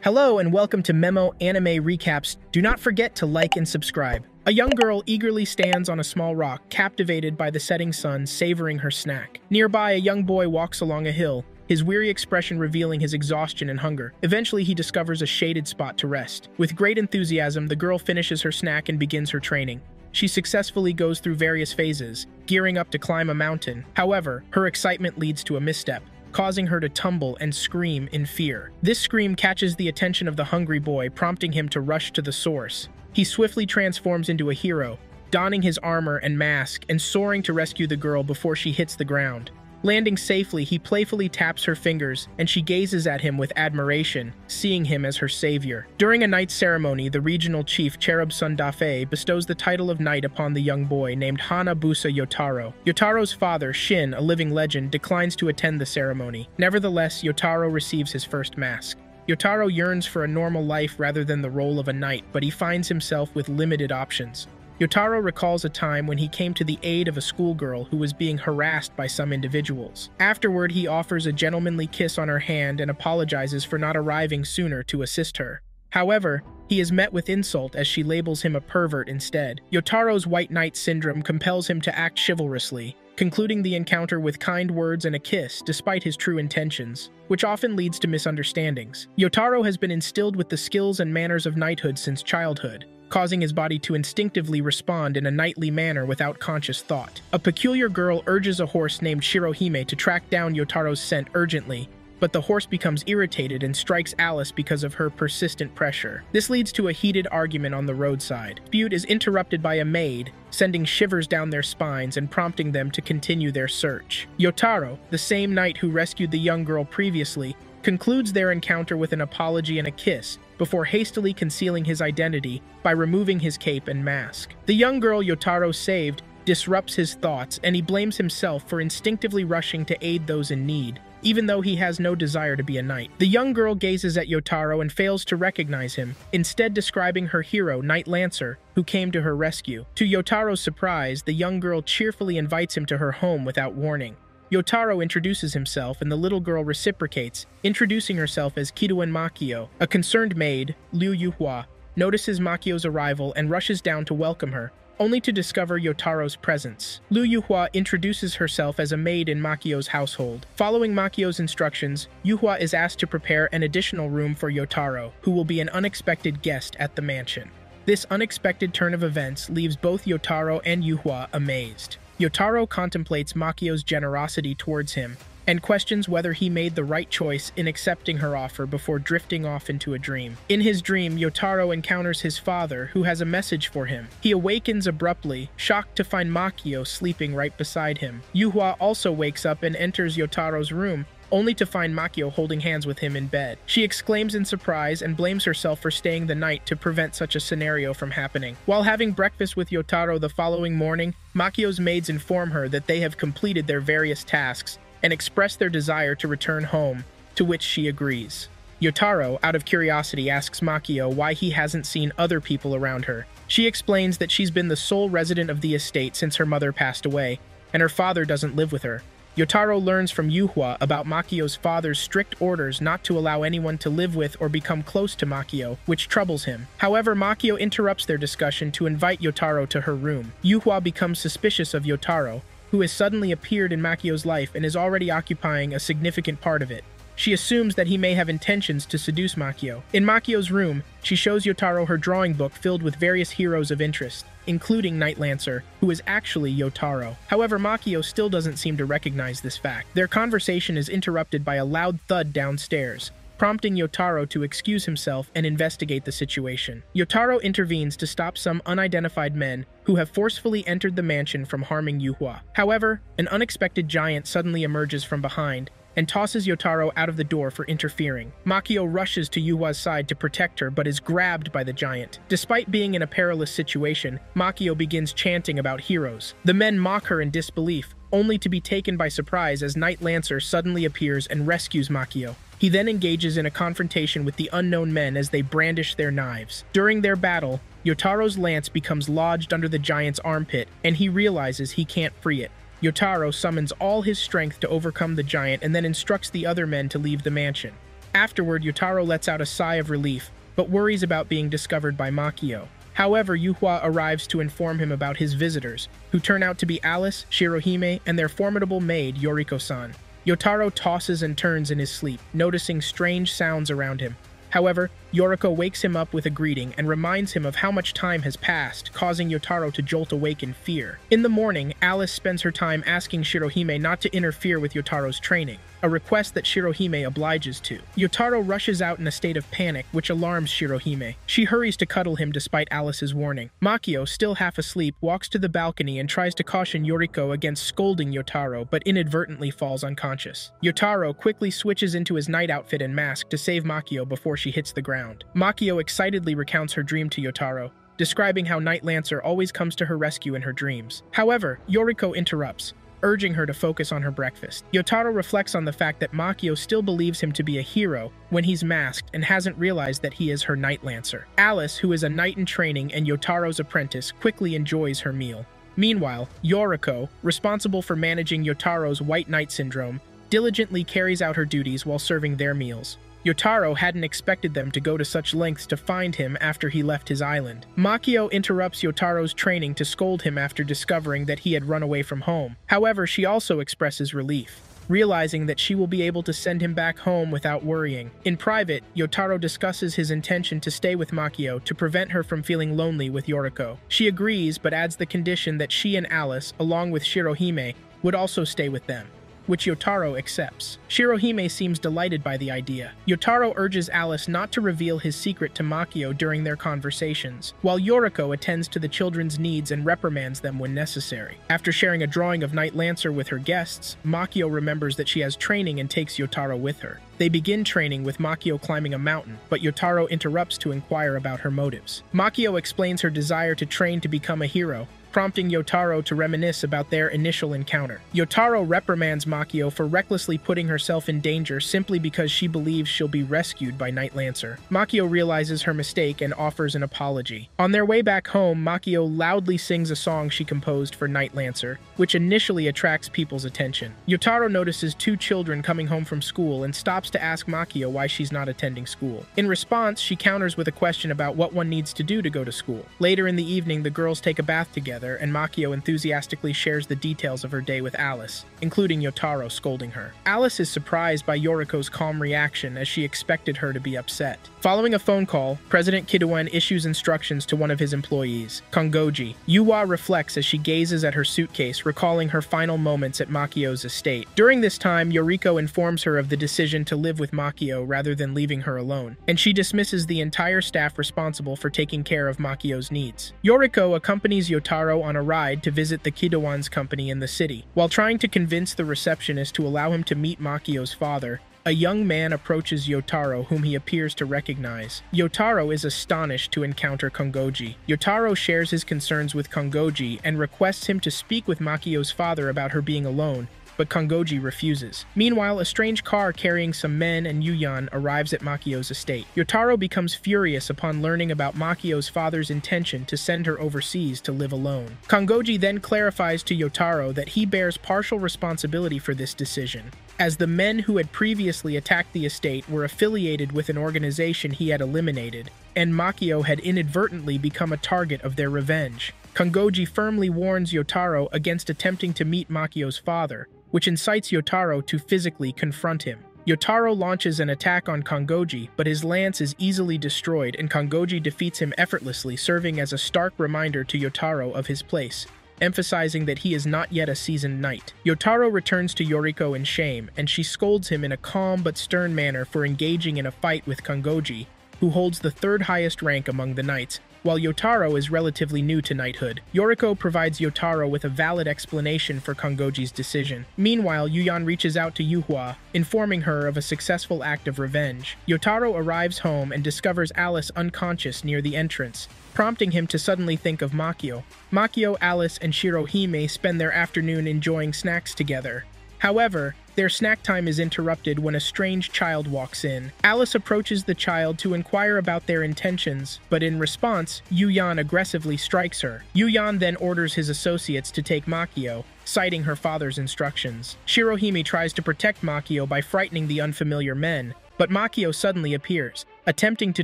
Hello and welcome to Memo Anime Recaps. Do not forget to like and subscribe. A young girl eagerly stands on a small rock, captivated by the setting sun, savoring her snack. Nearby, a young boy walks along a hill, his weary expression revealing his exhaustion and hunger. Eventually, he discovers a shaded spot to rest. With great enthusiasm, the girl finishes her snack and begins her training. She successfully goes through various phases, gearing up to climb a mountain. However, her excitement leads to a misstep, causing her to tumble and scream in fear. This scream catches the attention of the hungry boy, prompting him to rush to the source. He swiftly transforms into a hero, donning his armor and mask and soaring to rescue the girl before she hits the ground. Landing safely, he playfully taps her fingers, and she gazes at him with admiration, seeing him as her savior. During a knight ceremony, the regional chief Cherub Sundafe bestows the title of knight upon the young boy named Hanabusa Yotaro. Yotaro's father, Shin, a living legend, declines to attend the ceremony. Nevertheless, Yotaro receives his first mask. Yotaro yearns for a normal life rather than the role of a knight, but he finds himself with limited options. Yotaro recalls a time when he came to the aid of a schoolgirl who was being harassed by some individuals. Afterward, he offers a gentlemanly kiss on her hand and apologizes for not arriving sooner to assist her. However, he is met with insult as she labels him a pervert instead. Yotaro's white knight syndrome compels him to act chivalrously, concluding the encounter with kind words and a kiss despite his true intentions, which often leads to misunderstandings. Yotaro has been instilled with the skills and manners of knighthood since childhood, causing his body to instinctively respond in a knightly manner without conscious thought. A peculiar girl urges a horse named Shirohime to track down Yotaro's scent urgently, but the horse becomes irritated and strikes Alice because of her persistent pressure. This leads to a heated argument on the roadside. Dispute is interrupted by a maid, sending shivers down their spines and prompting them to continue their search. Yotaro, the same knight who rescued the young girl previously, concludes their encounter with an apology and a kiss, before hastily concealing his identity by removing his cape and mask. The young girl Yotaro saved disrupts his thoughts, and he blames himself for instinctively rushing to aid those in need, even though he has no desire to be a knight. The young girl gazes at Yotaro and fails to recognize him, instead describing her hero, Knight Lancer, who came to her rescue. To Yotaro's surprise, the young girl cheerfully invites him to her home without warning. Yotaro introduces himself, and the little girl reciprocates, introducing herself as Kidouan Makio. A concerned maid, Liu Yuhua, notices Makio's arrival and rushes down to welcome her, only to discover Yotaro's presence. Liu Yuhua introduces herself as a maid in Makio's household. Following Makio's instructions, Yuhua is asked to prepare an additional room for Yotaro, who will be an unexpected guest at the mansion. This unexpected turn of events leaves both Yotaro and Yuhua amazed. Yotaro contemplates Makio's generosity towards him and questions whether he made the right choice in accepting her offer before drifting off into a dream. In his dream, Yotaro encounters his father, who has a message for him. He awakens abruptly, shocked to find Makio sleeping right beside him. Yuhua also wakes up and enters Yotaro's room, only to find Makio holding hands with him in bed. She exclaims in surprise and blames herself for staying the night to prevent such a scenario from happening. While having breakfast with Yotaro the following morning, Makio's maids inform her that they have completed their various tasks and express their desire to return home, to which she agrees. Yotaro, out of curiosity, asks Makio why he hasn't seen other people around her. She explains that she's been the sole resident of the estate since her mother passed away, and her father doesn't live with her. Yotaro learns from Yuhua about Makio's father's strict orders not to allow anyone to live with or become close to Makio, which troubles him. However, Makio interrupts their discussion to invite Yotaro to her room. Yuhua becomes suspicious of Yotaro, who has suddenly appeared in Makio's life and is already occupying a significant part of it. She assumes that he may have intentions to seduce Makio. In Makio's room, she shows Yotaro her drawing book filled with various heroes of interest, including Knight Lancer, who is actually Yotaro. However, Makio still doesn't seem to recognize this fact. Their conversation is interrupted by a loud thud downstairs, prompting Yotaro to excuse himself and investigate the situation. Yotaro intervenes to stop some unidentified men who have forcefully entered the mansion from harming Yuhua. However, an unexpected giant suddenly emerges from behind and tosses Yotaro out of the door for interfering. Makio rushes to Yuhua's side to protect her, but is grabbed by the giant. Despite being in a perilous situation, Makio begins chanting about heroes. The men mock her in disbelief, only to be taken by surprise as Knight Lancer suddenly appears and rescues Makio. He then engages in a confrontation with the unknown men as they brandish their knives. During their battle, Yotaro's lance becomes lodged under the giant's armpit, and he realizes he can't free it. Yotaro summons all his strength to overcome the giant and then instructs the other men to leave the mansion. Afterward, Yotaro lets out a sigh of relief, but worries about being discovered by Makio. However, Yuhua arrives to inform him about his visitors, who turn out to be Alice, Shirohime, and their formidable maid, Yoriko-san. Yotaro tosses and turns in his sleep, noticing strange sounds around him. However, Yoriko wakes him up with a greeting and reminds him of how much time has passed, causing Yotaro to jolt awake in fear. In the morning, Alice spends her time asking Shirohime not to interfere with Yotaro's training, a request that Shirohime obliges to. Yotaro rushes out in a state of panic, which alarms Shirohime. She hurries to cuddle him despite Alice's warning. Makio, still half asleep, walks to the balcony and tries to caution Yoriko against scolding Yotaro, but inadvertently falls unconscious. Yotaro quickly switches into his night outfit and mask to save Makio before she hits the ground. Makio excitedly recounts her dream to Yotaro, describing how Night Lancer always comes to her rescue in her dreams. However, Yoriko interrupts, urging her to focus on her breakfast. Yotaro reflects on the fact that Makio still believes him to be a hero when he's masked and hasn't realized that he is her Night Lancer. Alice, who is a knight in training and Yotaro's apprentice, quickly enjoys her meal. Meanwhile, Yoriko, responsible for managing Yotaro's White Knight syndrome, diligently carries out her duties while serving their meals. Yotaro hadn't expected them to go to such lengths to find him after he left his island. Makio interrupts Yotaro's training to scold him after discovering that he had run away from home. However, she also expresses relief, realizing that she will be able to send him back home without worrying. In private, Yotaro discusses his intention to stay with Makio to prevent her from feeling lonely with Yoriko. She agrees, but adds the condition that she and Alice, along with Shirohime, would also stay with them, which Yotaro accepts. Shirohime seems delighted by the idea. Yotaro urges Alice not to reveal his secret to Makio during their conversations, while Yoriko attends to the children's needs and reprimands them when necessary. After sharing a drawing of Night Lancer with her guests, Makio remembers that she has training and takes Yotaro with her. They begin training with Makio climbing a mountain, but Yotaro interrupts to inquire about her motives. Makio explains her desire to train to become a hero, prompting Yotaro to reminisce about their initial encounter. Yotaro reprimands Makio for recklessly putting herself in danger simply because she believes she'll be rescued by Night Lancer. Makio realizes her mistake and offers an apology. On their way back home, Makio loudly sings a song she composed for Night Lancer, which initially attracts people's attention. Yotaro notices two children coming home from school and stops to ask Makio why she's not attending school. In response, she counters with a question about what one needs to do to go to school. Later in the evening, the girls take a bath together, and Makio enthusiastically shares the details of her day with Alice, including Yotaro scolding her. Alice is surprised by Yoriko's calm reaction as she expected her to be upset. Following a phone call, President Kidouan issues instructions to one of his employees, Kongoji. Yuwa reflects as she gazes at her suitcase, recalling her final moments at Makio's estate. During this time, Yoriko informs her of the decision to live with Makio rather than leaving her alone, and she dismisses the entire staff responsible for taking care of Makio's needs. Yoriko accompanies Yotaro on a ride to visit the Kidouan's company in the city. While trying to convince the receptionist to allow him to meet Makio's father, a young man approaches Yotaro, whom he appears to recognize. Yotaro is astonished to encounter Kongoji. Yotaro shares his concerns with Kongoji and requests him to speak with Makio's father about her being alone, but Kongoji refuses. Meanwhile, a strange car carrying some men and Yuyan arrives at Makio's estate. Yotaro becomes furious upon learning about Makio's father's intention to send her overseas to live alone. Kongoji then clarifies to Yotaro that he bears partial responsibility for this decision, as the men who had previously attacked the estate were affiliated with an organization he had eliminated, and Makio had inadvertently become a target of their revenge. Kongoji firmly warns Yotaro against attempting to meet Makio's father, which incites Yotaro to physically confront him. Yotaro launches an attack on Kongoji, but his lance is easily destroyed and Kongoji defeats him effortlessly, serving as a stark reminder to Yotaro of his place, emphasizing that he is not yet a seasoned knight. Yotaro returns to Yoriko in shame, and she scolds him in a calm but stern manner for engaging in a fight with Kongoji, who holds the third highest rank among the knights, while Yotaro is relatively new to knighthood. Yoriko provides Yotaro with a valid explanation for Kongoji's decision. Meanwhile, Yuyan reaches out to Yuhua, informing her of a successful act of revenge. Yotaro arrives home and discovers Alice unconscious near the entrance, prompting him to suddenly think of Makio. Makio, Alice, and Shirohime spend their afternoon enjoying snacks together. However, their snack time is interrupted when a strange child walks in. Alice approaches the child to inquire about their intentions, but in response, Yuyan aggressively strikes her. Yuyan then orders his associates to take Makio, citing her father's instructions. Shirohime tries to protect Makio by frightening the unfamiliar men, But Makio suddenly appears, attempting to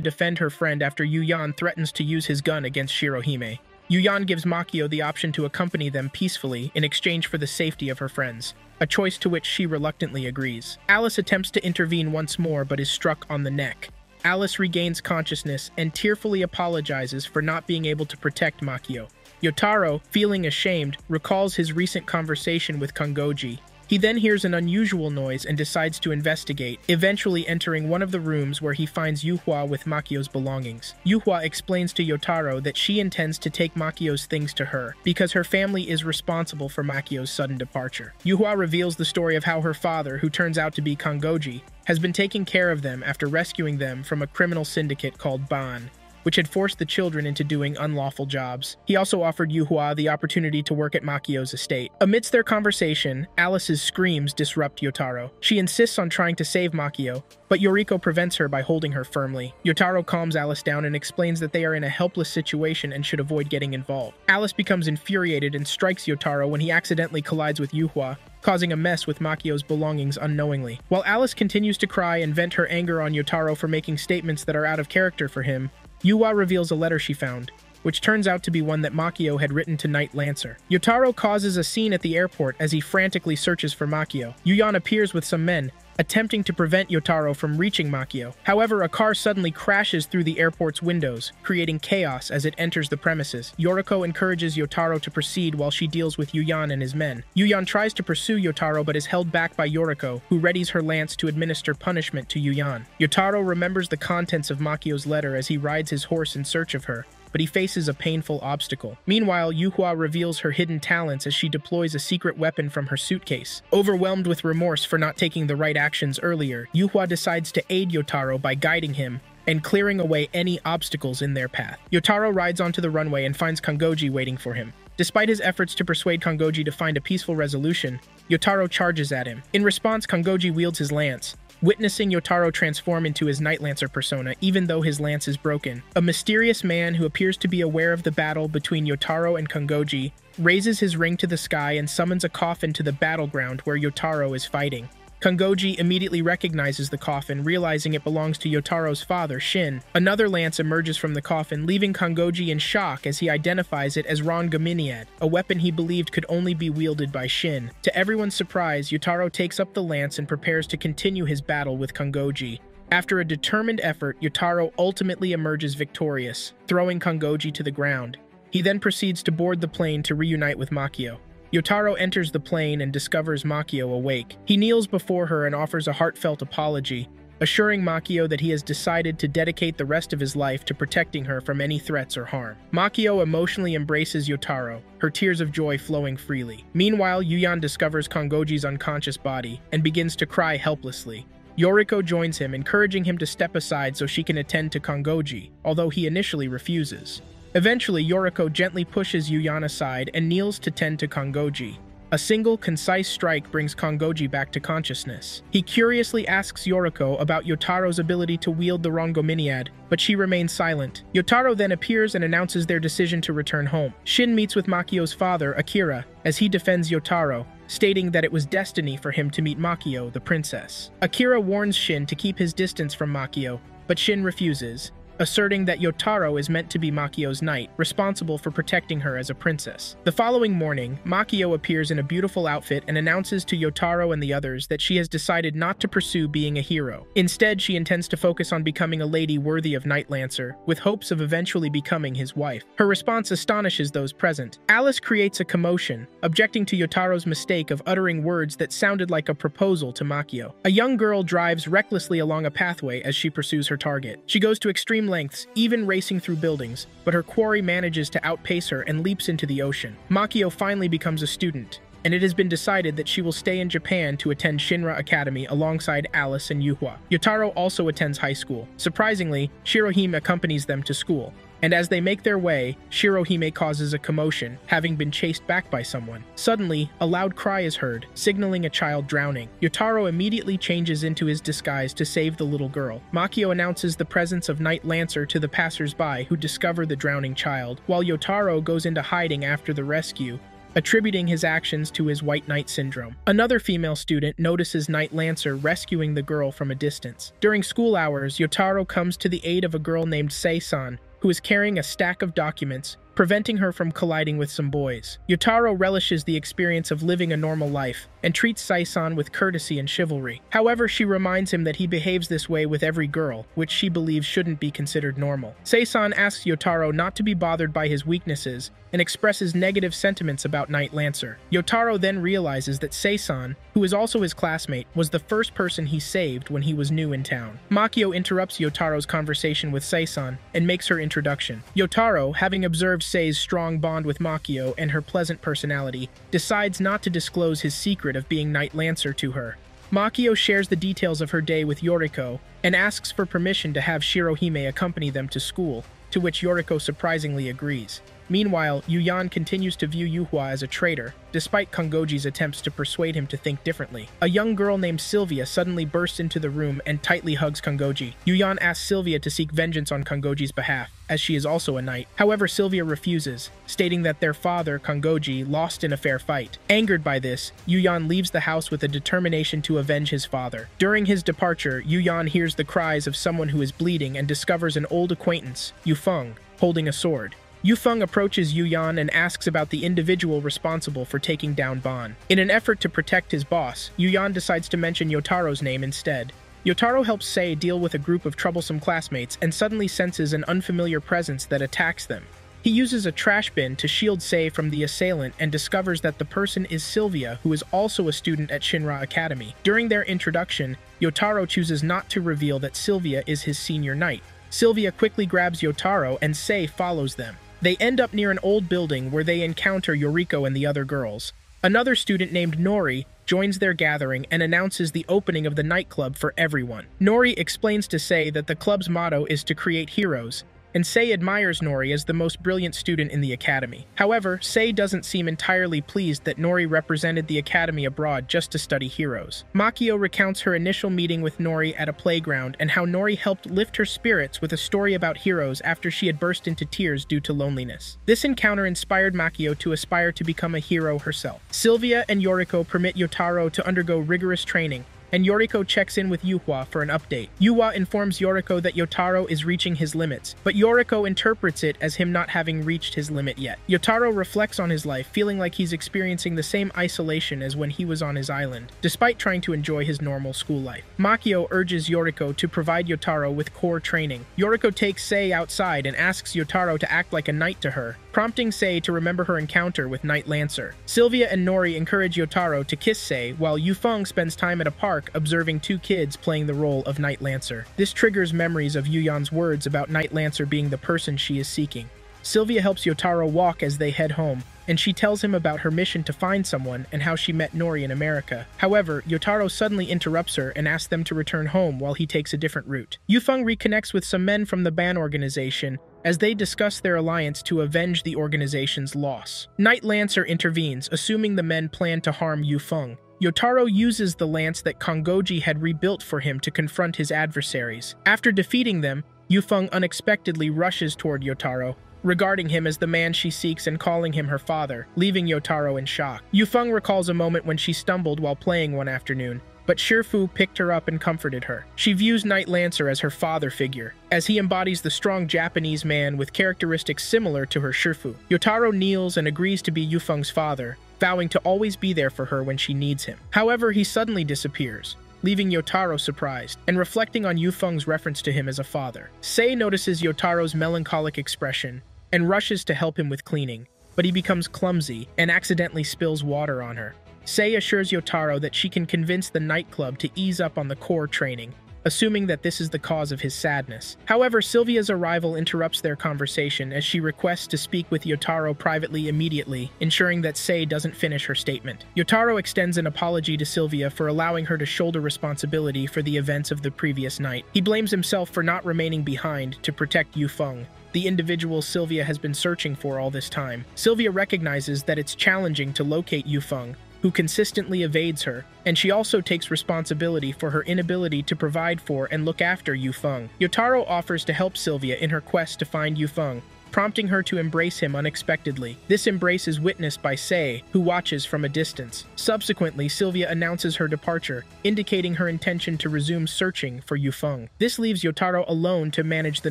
defend her friend after Yuyan threatens to use his gun against Shirohime. Yuyan gives Makio the option to accompany them peacefully in exchange for the safety of her friends, a choice to which she reluctantly agrees. Alice attempts to intervene once more but is struck on the neck. Alice regains consciousness and tearfully apologizes for not being able to protect Makio. Yotaro, feeling ashamed, recalls his recent conversation with Kongoji. He then hears an unusual noise and decides to investigate, eventually entering one of the rooms where he finds Yuhua with Makio's belongings. Yuhua explains to Yotaro that she intends to take Makio's things to her, because her family is responsible for Makio's sudden departure. Yuhua reveals the story of how her father, who turns out to be Kongoji, has been taking care of them after rescuing them from a criminal syndicate called Ban, which had forced the children into doing unlawful jobs. He also offered Yuhua the opportunity to work at Makio's estate. Amidst their conversation, Alice's screams disrupt Yotaro. She insists on trying to save Makio, but Yoriko prevents her by holding her firmly. Yotaro calms Alice down and explains that they are in a helpless situation and should avoid getting involved. Alice becomes infuriated and strikes Yotaro when he accidentally collides with Yuhua, causing a mess with Makio's belongings unknowingly. While Alice continues to cry and vent her anger on Yotaro for making statements that are out of character for him, Yuhua reveals a letter she found, which turns out to be one that Makio had written to Knight Lancer. Yotaro causes a scene at the airport as he frantically searches for Makio. Yuyan appears with some men, attempting to prevent Yotaro from reaching Makio. However, a car suddenly crashes through the airport's windows, creating chaos as it enters the premises. Yoriko encourages Yotaro to proceed while she deals with Yuyan and his men. Yuyan tries to pursue Yotaro but is held back by Yoriko, who readies her lance to administer punishment to Yuyan. Yotaro remembers the contents of Makio's letter as he rides his horse in search of her, but he faces a painful obstacle. Meanwhile, Yuhua reveals her hidden talents as she deploys a secret weapon from her suitcase. Overwhelmed with remorse for not taking the right actions earlier, Yuhua decides to aid Yotaro by guiding him and clearing away any obstacles in their path. Yotaro rides onto the runway and finds Kongoji waiting for him. Despite his efforts to persuade Kongoji to find a peaceful resolution, Yotaro charges at him. In response, Kongoji wields his lance, witnessing Yotaro transform into his Knight Lancer persona even though his lance is broken. A mysterious man who appears to be aware of the battle between Yotaro and Kongoji raises his ring to the sky and summons a coffin to the battleground where Yotaro is fighting. Kongoji immediately recognizes the coffin, realizing it belongs to Yotaro's father, Shin. Another lance emerges from the coffin, leaving Kongoji in shock as he identifies it as Rongominiad, a weapon he believed could only be wielded by Shin. To everyone's surprise, Yotaro takes up the lance and prepares to continue his battle with Kongoji. After a determined effort, Yotaro ultimately emerges victorious, throwing Kongoji to the ground. He then proceeds to board the plane to reunite with Makio. Yotaro enters the plane and discovers Makio awake. He kneels before her and offers a heartfelt apology, assuring Makio that he has decided to dedicate the rest of his life to protecting her from any threats or harm. Makio emotionally embraces Yotaro, her tears of joy flowing freely. Meanwhile, Yuyan discovers Kongoji's unconscious body and begins to cry helplessly. Yoriko joins him, encouraging him to step aside so she can attend to Kongoji, although he initially refuses. Eventually, Yoriko gently pushes Yuyan aside and kneels to tend to Kongoji. A single, concise strike brings Kongoji back to consciousness. He curiously asks Yoriko about Yotaro's ability to wield the Rongominiad, but she remains silent. Yotaro then appears and announces their decision to return home. Shin meets with Makio's father, Akira, as he defends Yotaro, stating that it was destiny for him to meet Makio, the princess. Akira warns Shin to keep his distance from Makio, but Shin refuses, asserting that Yotaro is meant to be Makio's knight, responsible for protecting her as a princess. The following morning, Makio appears in a beautiful outfit and announces to Yotaro and the others that she has decided not to pursue being a hero. Instead, she intends to focus on becoming a lady worthy of Knight Lancer, with hopes of eventually becoming his wife. Her response astonishes those present. Alice creates a commotion, objecting to Yotaro's mistake of uttering words that sounded like a proposal to Makio. A young girl drives recklessly along a pathway as she pursues her target. She goes to extreme lengths, even racing through buildings, but her quarry manages to outpace her and leaps into the ocean. Makio finally becomes a student, and it has been decided that she will stay in Japan to attend Shinra Academy alongside Alice and Yuhua. Yotaro also attends high school. Surprisingly, Shirohime accompanies them to school, and as they make their way, Shirohime causes a commotion, having been chased back by someone. Suddenly, a loud cry is heard, signaling a child drowning. Yotaro immediately changes into his disguise to save the little girl. Makio announces the presence of Knight Lancer to the passers-by who discover the drowning child. While Yotaro goes into hiding after the rescue, attributing his actions to his white knight syndrome. Another female student notices Knight Lancer rescuing the girl from a distance. During school hours, Yotaro comes to the aid of a girl named Sei-san, who is carrying a stack of documents, preventing her from colliding with some boys. Yotaro relishes the experience of living a normal life and treats Sei-san with courtesy and chivalry. However, she reminds him that he behaves this way with every girl, which she believes shouldn't be considered normal. Sei-san asks Yotaro not to be bothered by his weaknesses and expresses negative sentiments about Knight Lancer. Yotaro then realizes that Sei-san, who is also his classmate, was the first person he saved when he was new in town. Makio interrupts Yotaro's conversation with Sei-san and makes her introduction. Yotaro, having observed Sei's strong bond with Makio and her pleasant personality, decides not to disclose his secret of being Knight Lancer to her. Makio shares the details of her day with Yoriko and asks for permission to have Shirohime accompany them to school, to which Yoriko surprisingly agrees. Meanwhile, Yuyan continues to view Yuhua as a traitor, despite Kongoji's attempts to persuade him to think differently. A young girl named Sylvia suddenly bursts into the room and tightly hugs Kongoji. Yuyan asks Sylvia to seek vengeance on Kongoji's behalf, as she is also a knight. However, Sylvia refuses, stating that their father, Kongoji, lost in a fair fight. Angered by this, Yuyan leaves the house with a determination to avenge his father. During his departure, Yuyan hears the cries of someone who is bleeding and discovers an old acquaintance, Yufeng, holding a sword. Yufeng approaches Yuyan and asks about the individual responsible for taking down Ban. In an effort to protect his boss, Yuyan decides to mention Yotaro's name instead. Yotaro helps Sei deal with a group of troublesome classmates and suddenly senses an unfamiliar presence that attacks them. He uses a trash bin to shield Sei from the assailant and discovers that the person is Sylvia, who is also a student at Shinra Academy. During their introduction, Yotaro chooses not to reveal that Sylvia is his senior knight. Sylvia quickly grabs Yotaro and Sei follows them. They end up near an old building where they encounter Yoriko and the other girls. Another student named Nori joins their gathering and announces the opening of the nightclub for everyone. Nori explains to Sei that the club's motto is to create heroes, and Sei admires Nori as the most brilliant student in the academy. However, Sei doesn't seem entirely pleased that Nori represented the academy abroad just to study heroes. Makio recounts her initial meeting with Nori at a playground and how Nori helped lift her spirits with a story about heroes after she had burst into tears due to loneliness. This encounter inspired Makio to aspire to become a hero herself. Sylvia and Yoriko permit Yotaro to undergo rigorous training, and Yoriko checks in with Yuhua for an update. Yuhua informs Yoriko that Yotaro is reaching his limits, but Yoriko interprets it as him not having reached his limit yet. Yotaro reflects on his life, feeling like he's experiencing the same isolation as when he was on his island, despite trying to enjoy his normal school life. Makio urges Yoriko to provide Yotaro with core training. Yoriko takes Sei outside and asks Yotaro to act like a knight to her, prompting Sei to remember her encounter with Knight Lancer. Sylvia and Nori encourage Yotaro to kiss Sei, while Yufeng spends time at a park observing two kids playing the role of Knight Lancer. This triggers memories of Yuyan's words about Knight Lancer being the person she is seeking. Sylvia helps Yotaro walk as they head home, and she tells him about her mission to find someone and how she met Nori in America. However, Yotaro suddenly interrupts her and asks them to return home while he takes a different route. Yufeng reconnects with some men from the Ban organization as they discuss their alliance to avenge the organization's loss. Knight Lancer intervenes, assuming the men plan to harm Yufeng. Yotaro uses the lance that Kongoji had rebuilt for him to confront his adversaries. After defeating them, Yufeng unexpectedly rushes toward Yotaro, regarding him as the man she seeks and calling him her father, leaving Yotaro in shock. Yufeng recalls a moment when she stumbled while playing one afternoon, but Shifu picked her up and comforted her. She views Knight Lancer as her father figure, as he embodies the strong Japanese man with characteristics similar to her Shifu. Yotaro kneels and agrees to be Yufeng's father, vowing to always be there for her when she needs him. However, he suddenly disappears, leaving Yotaro surprised, and reflecting on Yufeng's reference to him as a father. Sei notices Yotaro's melancholic expression, and rushes to help him with cleaning, but he becomes clumsy and accidentally spills water on her. Sei assures Yotaro that she can convince the nightclub to ease up on the core training, assuming that this is the cause of his sadness. However, Sylvia's arrival interrupts their conversation as she requests to speak with Yotaro privately immediately, ensuring that Sei doesn't finish her statement. Yotaro extends an apology to Sylvia for allowing her to shoulder responsibility for the events of the previous night. He blames himself for not remaining behind to protect Yufeng, the individual Sylvia has been searching for all this time. Sylvia recognizes that it's challenging to locate Yufeng, who consistently evades her, and she also takes responsibility for her inability to provide for and look after Yufeng. Yotaro offers to help Sylvia in her quest to find Yufeng, prompting her to embrace him unexpectedly. This embrace is witnessed by Sei, who watches from a distance. Subsequently, Sylvia announces her departure, indicating her intention to resume searching for Yufeng. This leaves Yotaro alone to manage the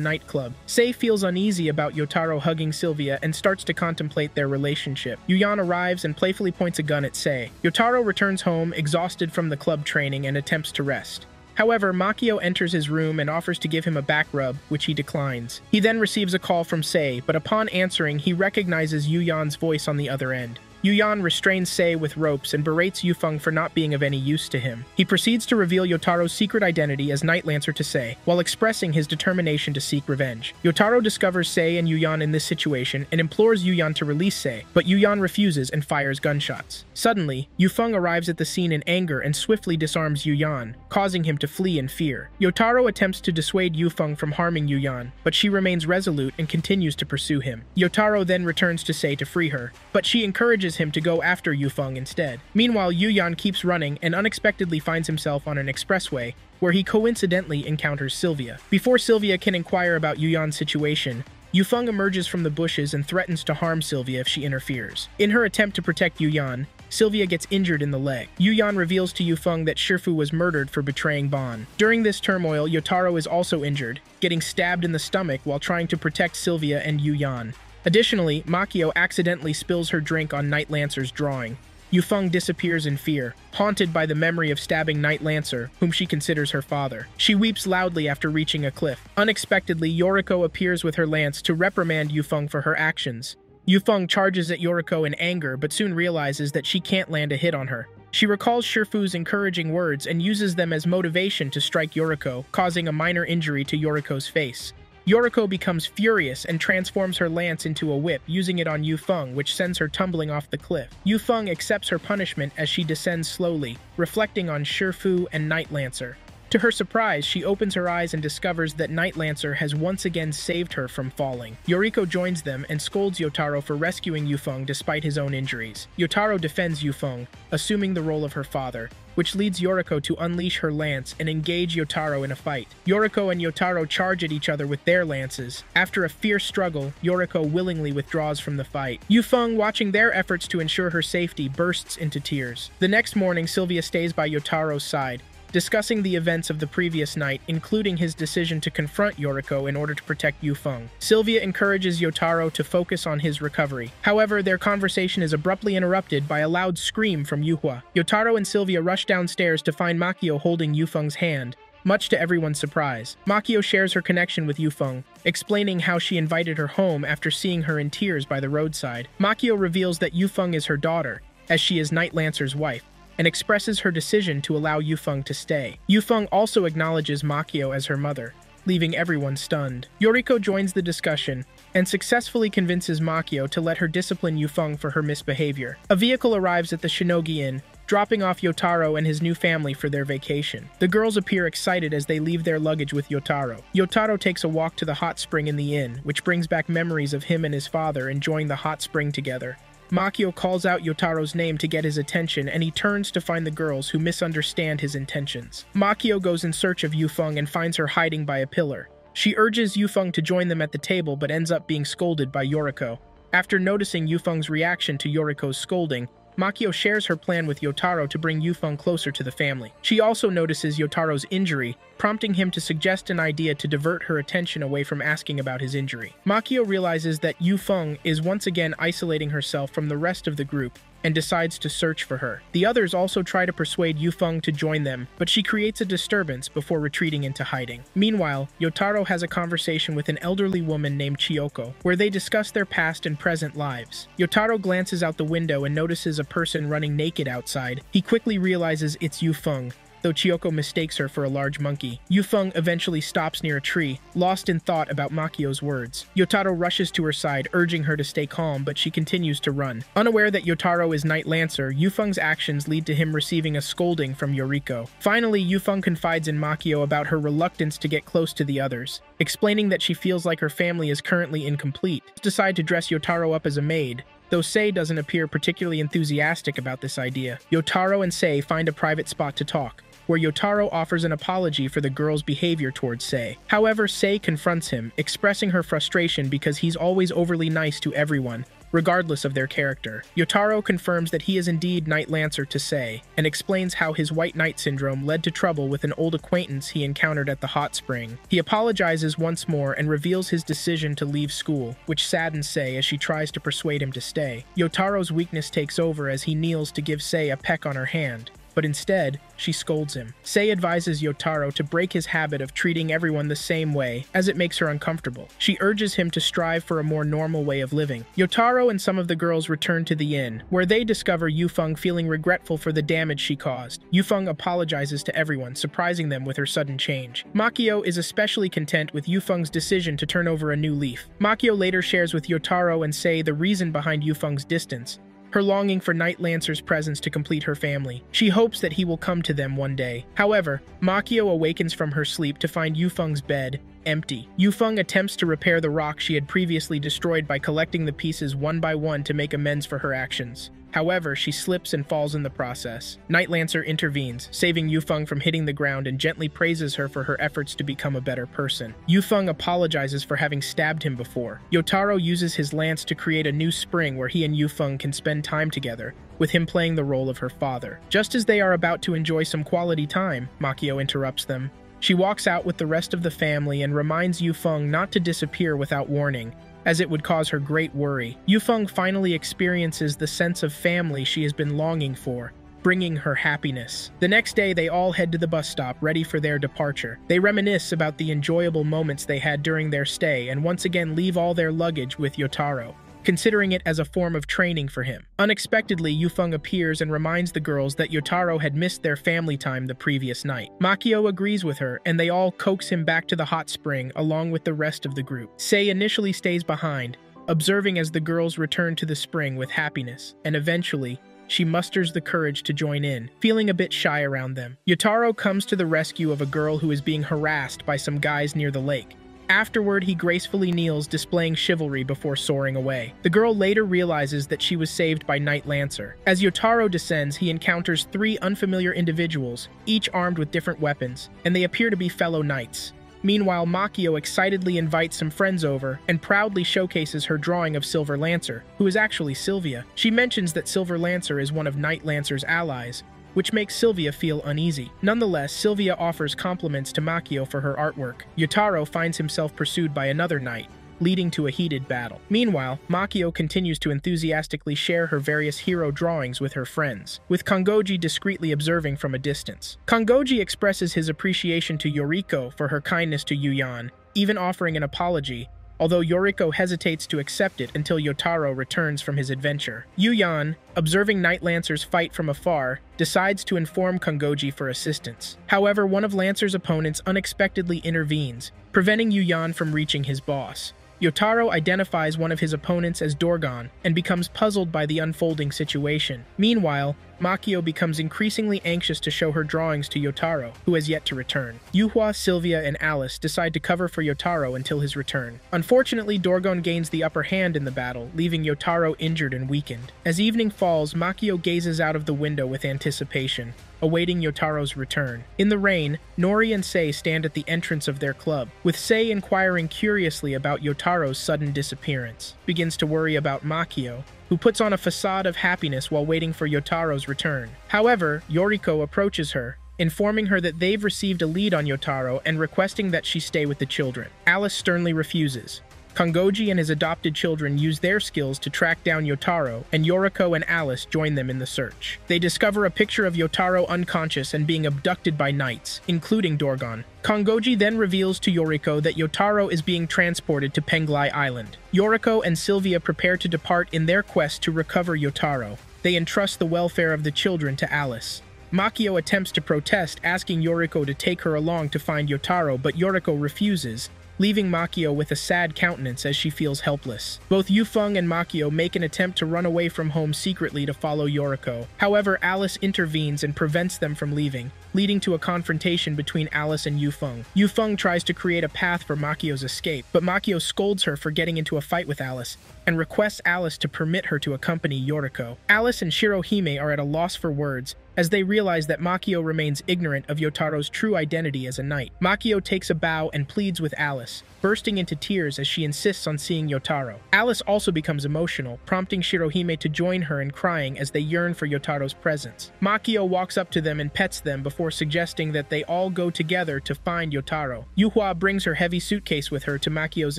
nightclub. Sei feels uneasy about Yotaro hugging Sylvia and starts to contemplate their relationship. Yuyan arrives and playfully points a gun at Sei. Yotaro returns home, exhausted from the club training, and attempts to rest. However, Makio enters his room and offers to give him a back rub, which he declines. He then receives a call from Sei, but upon answering, he recognizes Yuyan's voice on the other end. Yuyan restrains Sei with ropes and berates Yufeng for not being of any use to him. He proceeds to reveal Yotaro's secret identity as Night Lancer to Sei, while expressing his determination to seek revenge. Yotaro discovers Sei and Yuyan in this situation and implores Yuyan to release Sei, but Yuyan refuses and fires gunshots. Suddenly, Yufeng arrives at the scene in anger and swiftly disarms Yuyan, causing him to flee in fear. Yotaro attempts to dissuade Yufeng from harming Yuyan, but she remains resolute and continues to pursue him. Yotaro then returns to Sei to free her, but she encourages him to go after Yufeng instead. Meanwhile, Yuyan keeps running and unexpectedly finds himself on an expressway, where he coincidentally encounters Sylvia. Before Sylvia can inquire about Yuyan's situation, Yufeng emerges from the bushes and threatens to harm Sylvia if she interferes. In her attempt to protect Yuyan, Sylvia gets injured in the leg. Yuyan reveals to Yufeng that Shifu was murdered for betraying Ban. During this turmoil, Yotaro is also injured, getting stabbed in the stomach while trying to protect Sylvia and Yuyan. Additionally, Makio accidentally spills her drink on Night Lancer's drawing. Yufeng disappears in fear, haunted by the memory of stabbing Night Lancer, whom she considers her father. She weeps loudly after reaching a cliff. Unexpectedly, Yoriko appears with her lance to reprimand Yufeng for her actions. Yufeng charges at Yoriko in anger, but soon realizes that she can't land a hit on her. She recalls Shifu's encouraging words and uses them as motivation to strike Yoriko, causing a minor injury to Yoriko's face. Yoriko becomes furious and transforms her lance into a whip, using it on Yufeng, which sends her tumbling off the cliff. Yufeng accepts her punishment as she descends slowly, reflecting on Shifu and Night Lancer. To her surprise, she opens her eyes and discovers that Night Lancer has once again saved her from falling. Yoriko joins them and scolds Yotaro for rescuing Yufeng despite his own injuries. Yotaro defends Yufeng, assuming the role of her father, which leads Yoriko to unleash her lance and engage Yotaro in a fight. Yoriko and Yotaro charge at each other with their lances. After a fierce struggle, Yoriko willingly withdraws from the fight. Yufeng, watching their efforts to ensure her safety, bursts into tears. The next morning, Sylvia stays by Yotaro's side, discussing the events of the previous night, including his decision to confront Yoriko in order to protect Yufeng. Sylvia encourages Yotaro to focus on his recovery. However, their conversation is abruptly interrupted by a loud scream from Yuhua. Yotaro and Sylvia rush downstairs to find Makio holding Yufeng's hand, much to everyone's surprise. Makio shares her connection with Yufeng, explaining how she invited her home after seeing her in tears by the roadside. Makio reveals that Yufeng is her daughter, as she is Night Lancer's wife, and expresses her decision to allow Yufeng to stay. Yufeng also acknowledges Makio as her mother, leaving everyone stunned. Yoriko joins the discussion and successfully convinces Makio to let her discipline Yufeng for her misbehavior. A vehicle arrives at the Shinogi Inn, dropping off Yotaro and his new family for their vacation. The girls appear excited as they leave their luggage with Yotaro. Yotaro takes a walk to the hot spring in the inn, which brings back memories of him and his father enjoying the hot spring together. Makio calls out Yotaro's name to get his attention, and he turns to find the girls, who misunderstand his intentions. Makio goes in search of Yufeng and finds her hiding by a pillar. She urges Yufeng to join them at the table but ends up being scolded by Yoriko. After noticing Yufeng's reaction to Yoriko's scolding, Makio shares her plan with Yotaro to bring Yufeng closer to the family. She also notices Yotaro's injury, prompting him to suggest an idea to divert her attention away from asking about his injury. Makio realizes that Yufeng is once again isolating herself from the rest of the group and decides to search for her. The others also try to persuade Yufeng to join them, but she creates a disturbance before retreating into hiding. Meanwhile, Yotaro has a conversation with an elderly woman named Chiyoko, where they discuss their past and present lives. Yotaro glances out the window and notices a person running naked outside. He quickly realizes it's Yufeng, though Chiyoko mistakes her for a large monkey. Yufeng eventually stops near a tree, lost in thought about Makio's words. Yotaro rushes to her side, urging her to stay calm, but she continues to run. Unaware that Yotaro is Night Lancer, Yufeng's actions lead to him receiving a scolding from Yoriko. Finally, Yufeng confides in Makio about her reluctance to get close to the others, explaining that she feels like her family is currently incomplete. She decides to dress Yotaro up as a maid, though Sei doesn't appear particularly enthusiastic about this idea. Yotaro and Sei find a private spot to talk. where Yotaro offers an apology for the girl's behavior towards Sei. However, Sei confronts him, expressing her frustration because he's always overly nice to everyone, regardless of their character. Yotaro confirms that he is indeed Knight Lancer to Sei, and explains how his White Knight syndrome led to trouble with an old acquaintance he encountered at the hot spring. He apologizes once more and reveals his decision to leave school, which saddens Sei as she tries to persuade him to stay. Yotaro's weakness takes over as he kneels to give Sei a peck on her hand, but instead, she scolds him. Sei advises Yotaro to break his habit of treating everyone the same way, as it makes her uncomfortable. She urges him to strive for a more normal way of living. Yotaro and some of the girls return to the inn, where they discover Yufeng feeling regretful for the damage she caused. Yufeng apologizes to everyone, surprising them with her sudden change. Makio is especially content with Yufeng's decision to turn over a new leaf. Makio later shares with Yotaro and Sei the reason behind Yufeng's distance: her longing for Knight Lancer's presence to complete her family. She hopes that he will come to them one day. However, Makio awakens from her sleep to find Yufeng's bed empty. Yufeng attempts to repair the rock she had previously destroyed by collecting the pieces one by one to make amends for her actions. However, she slips and falls in the process. Knight Lancer intervenes, saving Yufeng from hitting the ground and gently praises her for her efforts to become a better person. Yufeng apologizes for having stabbed him before. Yotaro uses his lance to create a new spring where he and Yufeng can spend time together, with him playing the role of her father. Just as they are about to enjoy some quality time, Makio interrupts them. She walks out with the rest of the family and reminds Yufeng not to disappear without warning, as it would cause her great worry. Yufeng finally experiences the sense of family she has been longing for, bringing her happiness. The next day, they all head to the bus stop, ready for their departure. They reminisce about the enjoyable moments they had during their stay and once again leave all their luggage with Yotaro, considering it as a form of training for him. Unexpectedly, Yufeng appears and reminds the girls that Yotaro had missed their family time the previous night. Makio agrees with her, and they all coax him back to the hot spring along with the rest of the group. Sei initially stays behind, observing as the girls return to the spring with happiness, and eventually, she musters the courage to join in, feeling a bit shy around them. Yotaro comes to the rescue of a girl who is being harassed by some guys near the lake. Afterward, he gracefully kneels, displaying chivalry before soaring away. The girl later realizes that she was saved by Knight Lancer. As Yotaro descends, he encounters 3 unfamiliar individuals, each armed with different weapons, and they appear to be fellow knights. Meanwhile, Makio excitedly invites some friends over and proudly showcases her drawing of Silver Lancer, who is actually Sylvia. She mentions that Silver Lancer is one of Knight Lancer's allies, which makes Sylvia feel uneasy. Nonetheless, Sylvia offers compliments to Makio for her artwork. Yotaro finds himself pursued by another knight, leading to a heated battle. Meanwhile, Makio continues to enthusiastically share her various hero drawings with her friends, with Kongoji discreetly observing from a distance. Kongoji expresses his appreciation to Yoriko for her kindness to Yuyan, even offering an apology, although Yoriko hesitates to accept it until Yotaro returns from his adventure. Yuyan, observing Knight Lancer's fight from afar, decides to inform Kongoji for assistance. However, one of Lancer's opponents unexpectedly intervenes, preventing Yuyan from reaching his boss. Yotaro identifies one of his opponents as Dorgon and becomes puzzled by the unfolding situation. Meanwhile, Makio becomes increasingly anxious to show her drawings to Yotaro, who has yet to return. Yuhua, Sylvia, and Alice decide to cover for Yotaro until his return. Unfortunately, Dorgon gains the upper hand in the battle, leaving Yotaro injured and weakened. As evening falls, Makio gazes out of the window with anticipation, awaiting Yotaro's return. In the rain, Nori and Sei stand at the entrance of their club, with Sei inquiring curiously about Yotaro's sudden disappearance. Begins to worry about Makio, who puts on a facade of happiness while waiting for Yotaro's return. However, Yoriko approaches her, informing her that they've received a lead on Yotaro and requesting that she stay with the children. Alice sternly refuses. Kongoji and his adopted children use their skills to track down Yotaro, and Yoriko and Alice join them in the search. They discover a picture of Yotaro unconscious and being abducted by knights, including Dorgon. Kongoji then reveals to Yoriko that Yotaro is being transported to Penglai Island. Yoriko and Sylvia prepare to depart in their quest to recover Yotaro. They entrust the welfare of the children to Alice. Makio attempts to protest, asking Yoriko to take her along to find Yotaro, but Yoriko refuses, leaving Makio with a sad countenance as she feels helpless. Both Yufeng and Makio make an attempt to run away from home secretly to follow Yoriko. However, Alice intervenes and prevents them from leaving, leading to a confrontation between Alice and Yufeng. Yufeng tries to create a path for Makio's escape, but Makio scolds her for getting into a fight with Alice, and requests Alice to permit her to accompany Yoriko. Alice and Shirohime are at a loss for words, as they realize that Makio remains ignorant of Yotaro's true identity as a knight. Makio takes a bow and pleads with Alice, bursting into tears as she insists on seeing Yotaro. Alice also becomes emotional, prompting Shirohime to join her in crying as they yearn for Yotaro's presence. Makio walks up to them and pets them before suggesting that they all go together to find Yotaro. Yuhua brings her heavy suitcase with her to Makio's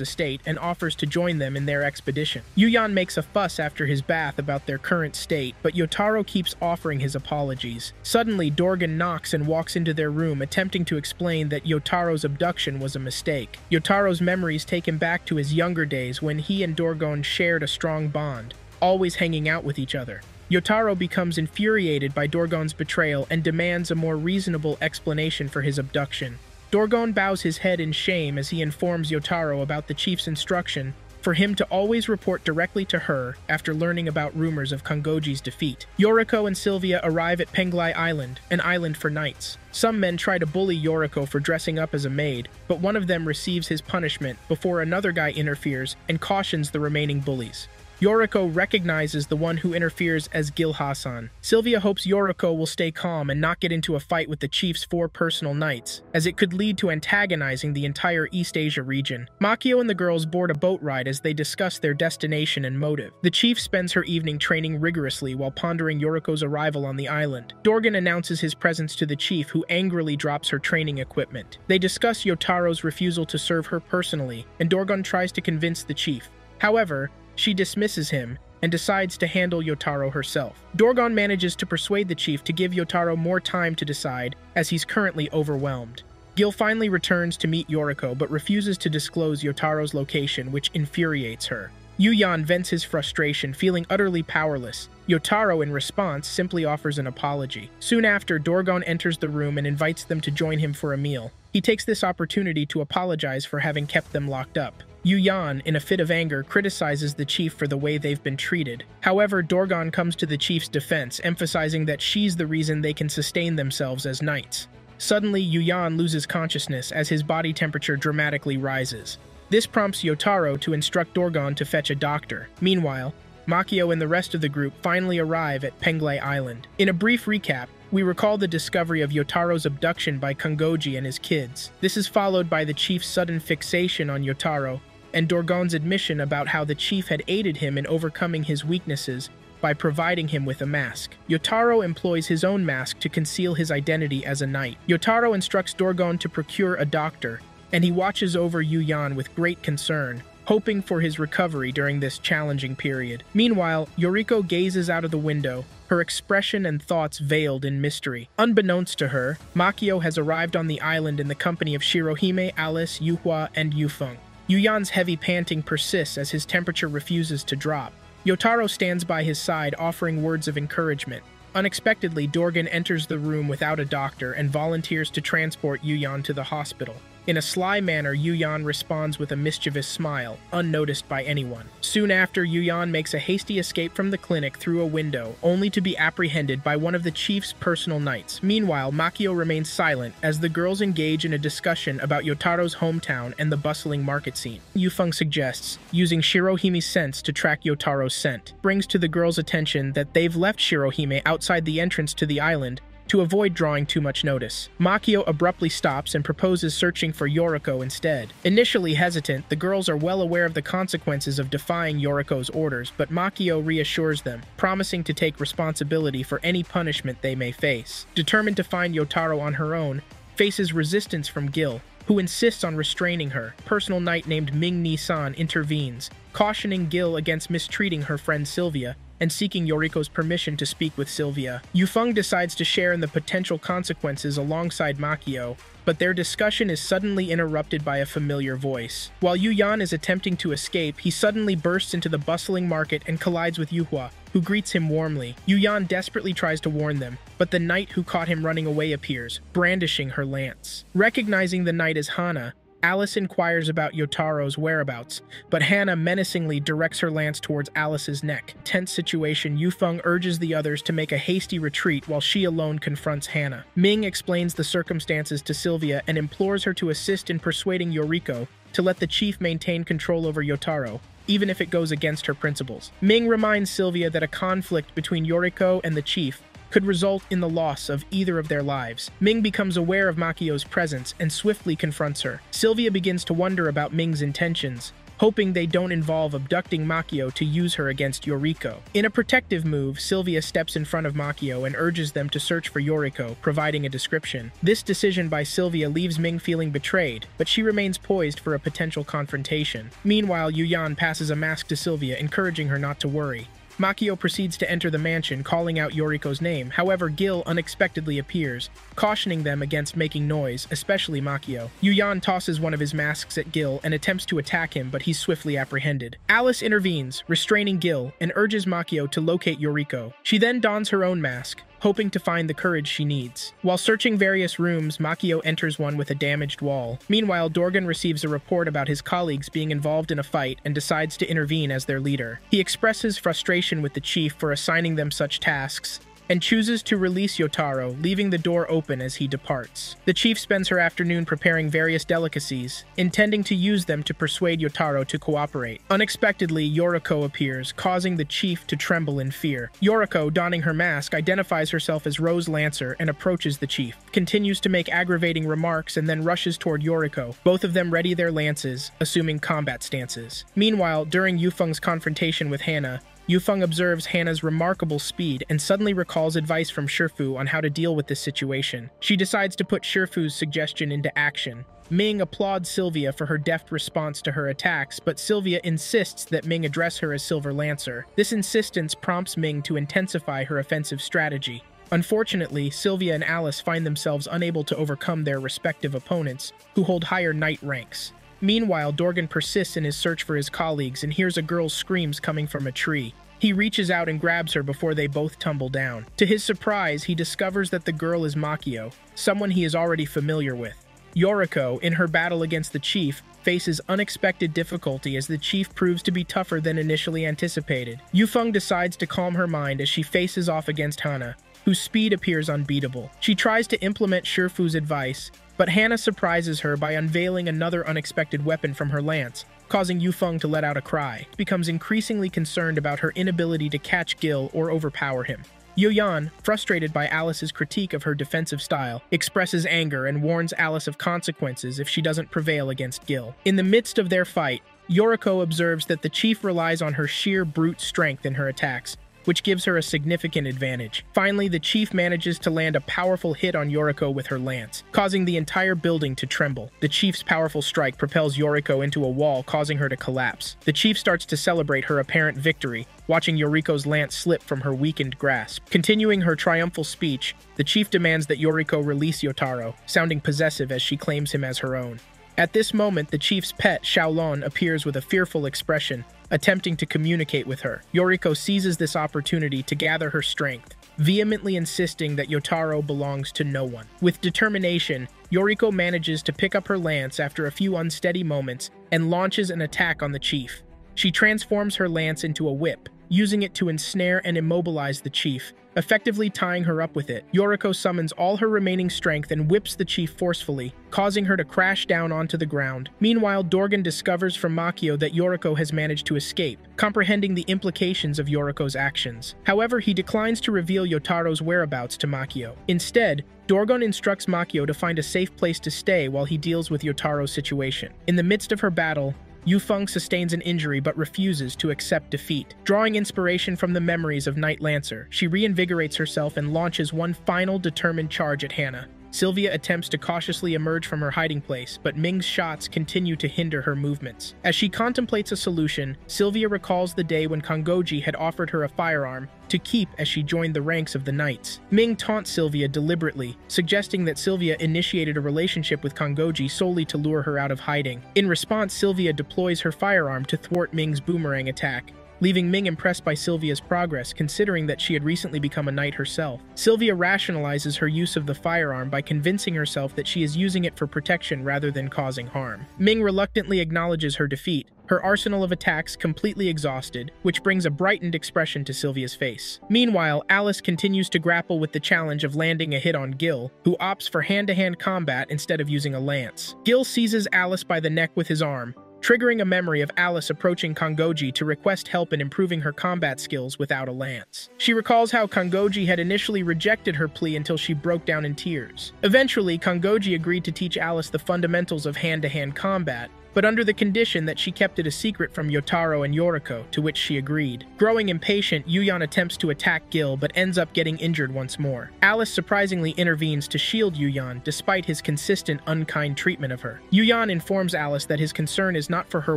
estate and offers to join them in their expedition. Yuyan makes a fuss after his bath about their current state, but Yotaro keeps offering his apologies. Suddenly, Dorgan knocks and walks into their room, attempting to explain that Yotaro's abduction was a mistake. Yotaro's memories take him back to his younger days when he and Dorgon shared a strong bond, always hanging out with each other. Yotaro becomes infuriated by Dorgon's betrayal and demands a more reasonable explanation for his abduction. Dorgon bows his head in shame as he informs Yotaro about the chief's instruction for him to always report directly to her after learning about rumors of Kongoji's defeat. Yoriko and Sylvia arrive at Penglai Island, an island for knights. Some men try to bully Yoriko for dressing up as a maid, but one of them receives his punishment before another guy interferes and cautions the remaining bullies. Yoriko recognizes the one who interferes as Gil Hassan. Sylvia hopes Yoriko will stay calm and not get into a fight with the chief's 4 personal knights, as it could lead to antagonizing the entire East Asia region. Makio and the girls board a boat ride as they discuss their destination and motive. The chief spends her evening training rigorously while pondering Yoriko's arrival on the island. Dorgan announces his presence to the chief, who angrily drops her training equipment. They discuss Yotaro's refusal to serve her personally, and Dorgan tries to convince the chief. However, she dismisses him and decides to handle Yotaro herself. Dorgon manages to persuade the chief to give Yotaro more time to decide, as he's currently overwhelmed. Gil finally returns to meet Yoriko, but refuses to disclose Yotaro's location, which infuriates her. Yuyan vents his frustration, feeling utterly powerless. Yotaro, in response, simply offers an apology. Soon after, Dorgon enters the room and invites them to join him for a meal. He takes this opportunity to apologize for having kept them locked up. Yuyan, in a fit of anger, criticizes the chief for the way they've been treated. However, Dorgon comes to the chief's defense, emphasizing that she's the reason they can sustain themselves as knights. Suddenly, Yuyan loses consciousness as his body temperature dramatically rises. This prompts Yotaro to instruct Dorgon to fetch a doctor. Meanwhile, Makio and the rest of the group finally arrive at Penglai Island. In a brief recap, we recall the discovery of Yotaro's abduction by Kongoji and his kids. This is followed by the chief's sudden fixation on Yotaro, and Dorgon's admission about how the chief had aided him in overcoming his weaknesses by providing him with a mask. Yotaro employs his own mask to conceal his identity as a knight. Yotaro instructs Dorgon to procure a doctor, and he watches over Yuyan with great concern, hoping for his recovery during this challenging period. Meanwhile, Yoriko gazes out of the window, her expression and thoughts veiled in mystery. Unbeknownst to her, Makio has arrived on the island in the company of Shirohime, Alice, Yuhua, and Yufeng. Yuyan's heavy panting persists as his temperature refuses to drop. Yotaro stands by his side, offering words of encouragement. Unexpectedly, Dorgan enters the room without a doctor and volunteers to transport Yuyan to the hospital. In a sly manner, Yuyan responds with a mischievous smile, unnoticed by anyone. Soon after, Yuyan makes a hasty escape from the clinic through a window, only to be apprehended by one of the chief's personal knights. Meanwhile, Makio remains silent as the girls engage in a discussion about Yotaro's hometown and the bustling market scene. Yufeng suggests using Shirohime's sense to track Yotaro's scent. Brings to the girls' attention that they've left Shirohime outside the entrance to the island to avoid drawing too much notice. Makio abruptly stops and proposes searching for Yoriko instead. Initially hesitant, the girls are well aware of the consequences of defying Yoriko's orders, but Makio reassures them, promising to take responsibility for any punishment they may face. Determined to find Yotaro on her own, faces resistance from Gil, who insists on restraining her. Personal knight named Ming Ni-san intervenes, cautioning Gil against mistreating her friend Sylvia, and seeking Yoriko's permission to speak with Sylvia. Yufeng decides to share in the potential consequences alongside Makio, but their discussion is suddenly interrupted by a familiar voice. While Yuyan is attempting to escape, he suddenly bursts into the bustling market and collides with Yuhua, who greets him warmly. Yuyan desperately tries to warn them, but the knight who caught him running away appears, brandishing her lance. Recognizing the knight as Hana, Alice inquires about Yotaro's whereabouts, but Hannah menacingly directs her lance towards Alice's neck. Tense situation, Yufeng urges the others to make a hasty retreat while she alone confronts Hannah. Ming explains the circumstances to Sylvia and implores her to assist in persuading Yoriko to let the chief maintain control over Yotaro, even if it goes against her principles. Ming reminds Sylvia that a conflict between Yoriko and the chief could result in the loss of either of their lives. Ming becomes aware of Makio's presence and swiftly confronts her. Sylvia begins to wonder about Ming's intentions, hoping they don't involve abducting Makio to use her against Yoriko. In a protective move, Sylvia steps in front of Makio and urges them to search for Yoriko, providing a description. This decision by Sylvia leaves Ming feeling betrayed, but she remains poised for a potential confrontation. Meanwhile, Yuyan passes a mask to Sylvia, encouraging her not to worry. Makio proceeds to enter the mansion, calling out Yoriko's name. However, Gil unexpectedly appears, cautioning them against making noise, especially Makio. Yuyan tosses one of his masks at Gil and attempts to attack him, but he's swiftly apprehended. Alice intervenes, restraining Gil, and urges Makio to locate Yoriko. She then dons her own mask, hoping to find the courage she needs. While searching various rooms, Makio enters one with a damaged wall. Meanwhile, Dorgan receives a report about his colleagues being involved in a fight and decides to intervene as their leader. He expresses frustration with the chief for assigning them such tasks, and chooses to release Yotaro, leaving the door open as he departs. The chief spends her afternoon preparing various delicacies, intending to use them to persuade Yotaro to cooperate. Unexpectedly, Yoriko appears, causing the chief to tremble in fear. Yoriko, donning her mask, identifies herself as Rose Lancer and approaches the chief, continues to make aggravating remarks, and then rushes toward Yoriko. Both of them ready their lances, assuming combat stances. Meanwhile, during Yufeng's confrontation with Hannah, Yufeng observes Hannah's remarkable speed and suddenly recalls advice from Shifu on how to deal with this situation. She decides to put Shifu's suggestion into action. Ming applauds Sylvia for her deft response to her attacks, but Sylvia insists that Ming address her as Silver Lancer. This insistence prompts Ming to intensify her offensive strategy. Unfortunately, Sylvia and Alice find themselves unable to overcome their respective opponents, who hold higher knight ranks. Meanwhile, Dorgan persists in his search for his colleagues and hears a girl's screams coming from a tree. He reaches out and grabs her before they both tumble down. To his surprise, he discovers that the girl is Makio, someone he is already familiar with. Yoriko, in her battle against the chief, faces unexpected difficulty as the chief proves to be tougher than initially anticipated. Yufeng decides to calm her mind as she faces off against Hana, whose speed appears unbeatable. She tries to implement Shifu's advice, but Hannah surprises her by unveiling another unexpected weapon from her lance, causing Yufeng to let out a cry. She becomes increasingly concerned about her inability to catch Gil or overpower him. Yuyan, frustrated by Alice's critique of her defensive style, expresses anger and warns Alice of consequences if she doesn't prevail against Gil. In the midst of their fight, Yoriko observes that the chief relies on her sheer brute strength in her attacks, which gives her a significant advantage. Finally, the chief manages to land a powerful hit on Yoriko with her lance, causing the entire building to tremble. The chief's powerful strike propels Yoriko into a wall, causing her to collapse. The chief starts to celebrate her apparent victory, watching Yoriko's lance slip from her weakened grasp. Continuing her triumphal speech, the chief demands that Yoriko release Yotaro, sounding possessive as she claims him as her own. At this moment, the chief's pet, Xiaolon, appears with a fearful expression, attempting to communicate with her. Yoriko seizes this opportunity to gather her strength, vehemently insisting that Yotaro belongs to no one. With determination, Yoriko manages to pick up her lance after a few unsteady moments and launches an attack on the chief. She transforms her lance into a whip, using it to ensnare and immobilize the chief, effectively tying her up with it. Yoriko summons all her remaining strength and whips the chief forcefully, causing her to crash down onto the ground. Meanwhile, Dorgan discovers from Makio that Yoriko has managed to escape, comprehending the implications of Yoriko's actions. However, he declines to reveal Yotaro's whereabouts to Makio. Instead, Dorgan instructs Makio to find a safe place to stay while he deals with Yotaro's situation. In the midst of her battle, Yufeng sustains an injury but refuses to accept defeat. Drawing inspiration from the memories of Knight Lancer, she reinvigorates herself and launches one final determined charge at Hannah. Sylvia attempts to cautiously emerge from her hiding place, but Ming's shots continue to hinder her movements. As she contemplates a solution, Sylvia recalls the day when Kongoji had offered her a firearm to keep as she joined the ranks of the knights. Ming taunts Sylvia deliberately, suggesting that Sylvia initiated a relationship with Kongoji solely to lure her out of hiding. In response, Sylvia deploys her firearm to thwart Ming's boomerang attack, leaving Ming impressed by Sylvia's progress, considering that she had recently become a knight herself. Sylvia rationalizes her use of the firearm by convincing herself that she is using it for protection rather than causing harm. Ming reluctantly acknowledges her defeat, her arsenal of attacks completely exhausted, which brings a brightened expression to Sylvia's face. Meanwhile, Alice continues to grapple with the challenge of landing a hit on Gil, who opts for hand-to-hand combat instead of using a lance. Gil seizes Alice by the neck with his arm, triggering a memory of Alice approaching Kongoji to request help in improving her combat skills without a lance. She recalls how Kongoji had initially rejected her plea until she broke down in tears. Eventually, Kongoji agreed to teach Alice the fundamentals of hand-to-hand combat, but under the condition that she kept it a secret from Yotaro and Yoriko, to which she agreed. Growing impatient, Yuyan attempts to attack Gil but ends up getting injured once more. Alice surprisingly intervenes to shield Yuyan despite his consistent unkind treatment of her. Yuyan informs Alice that his concern is not for her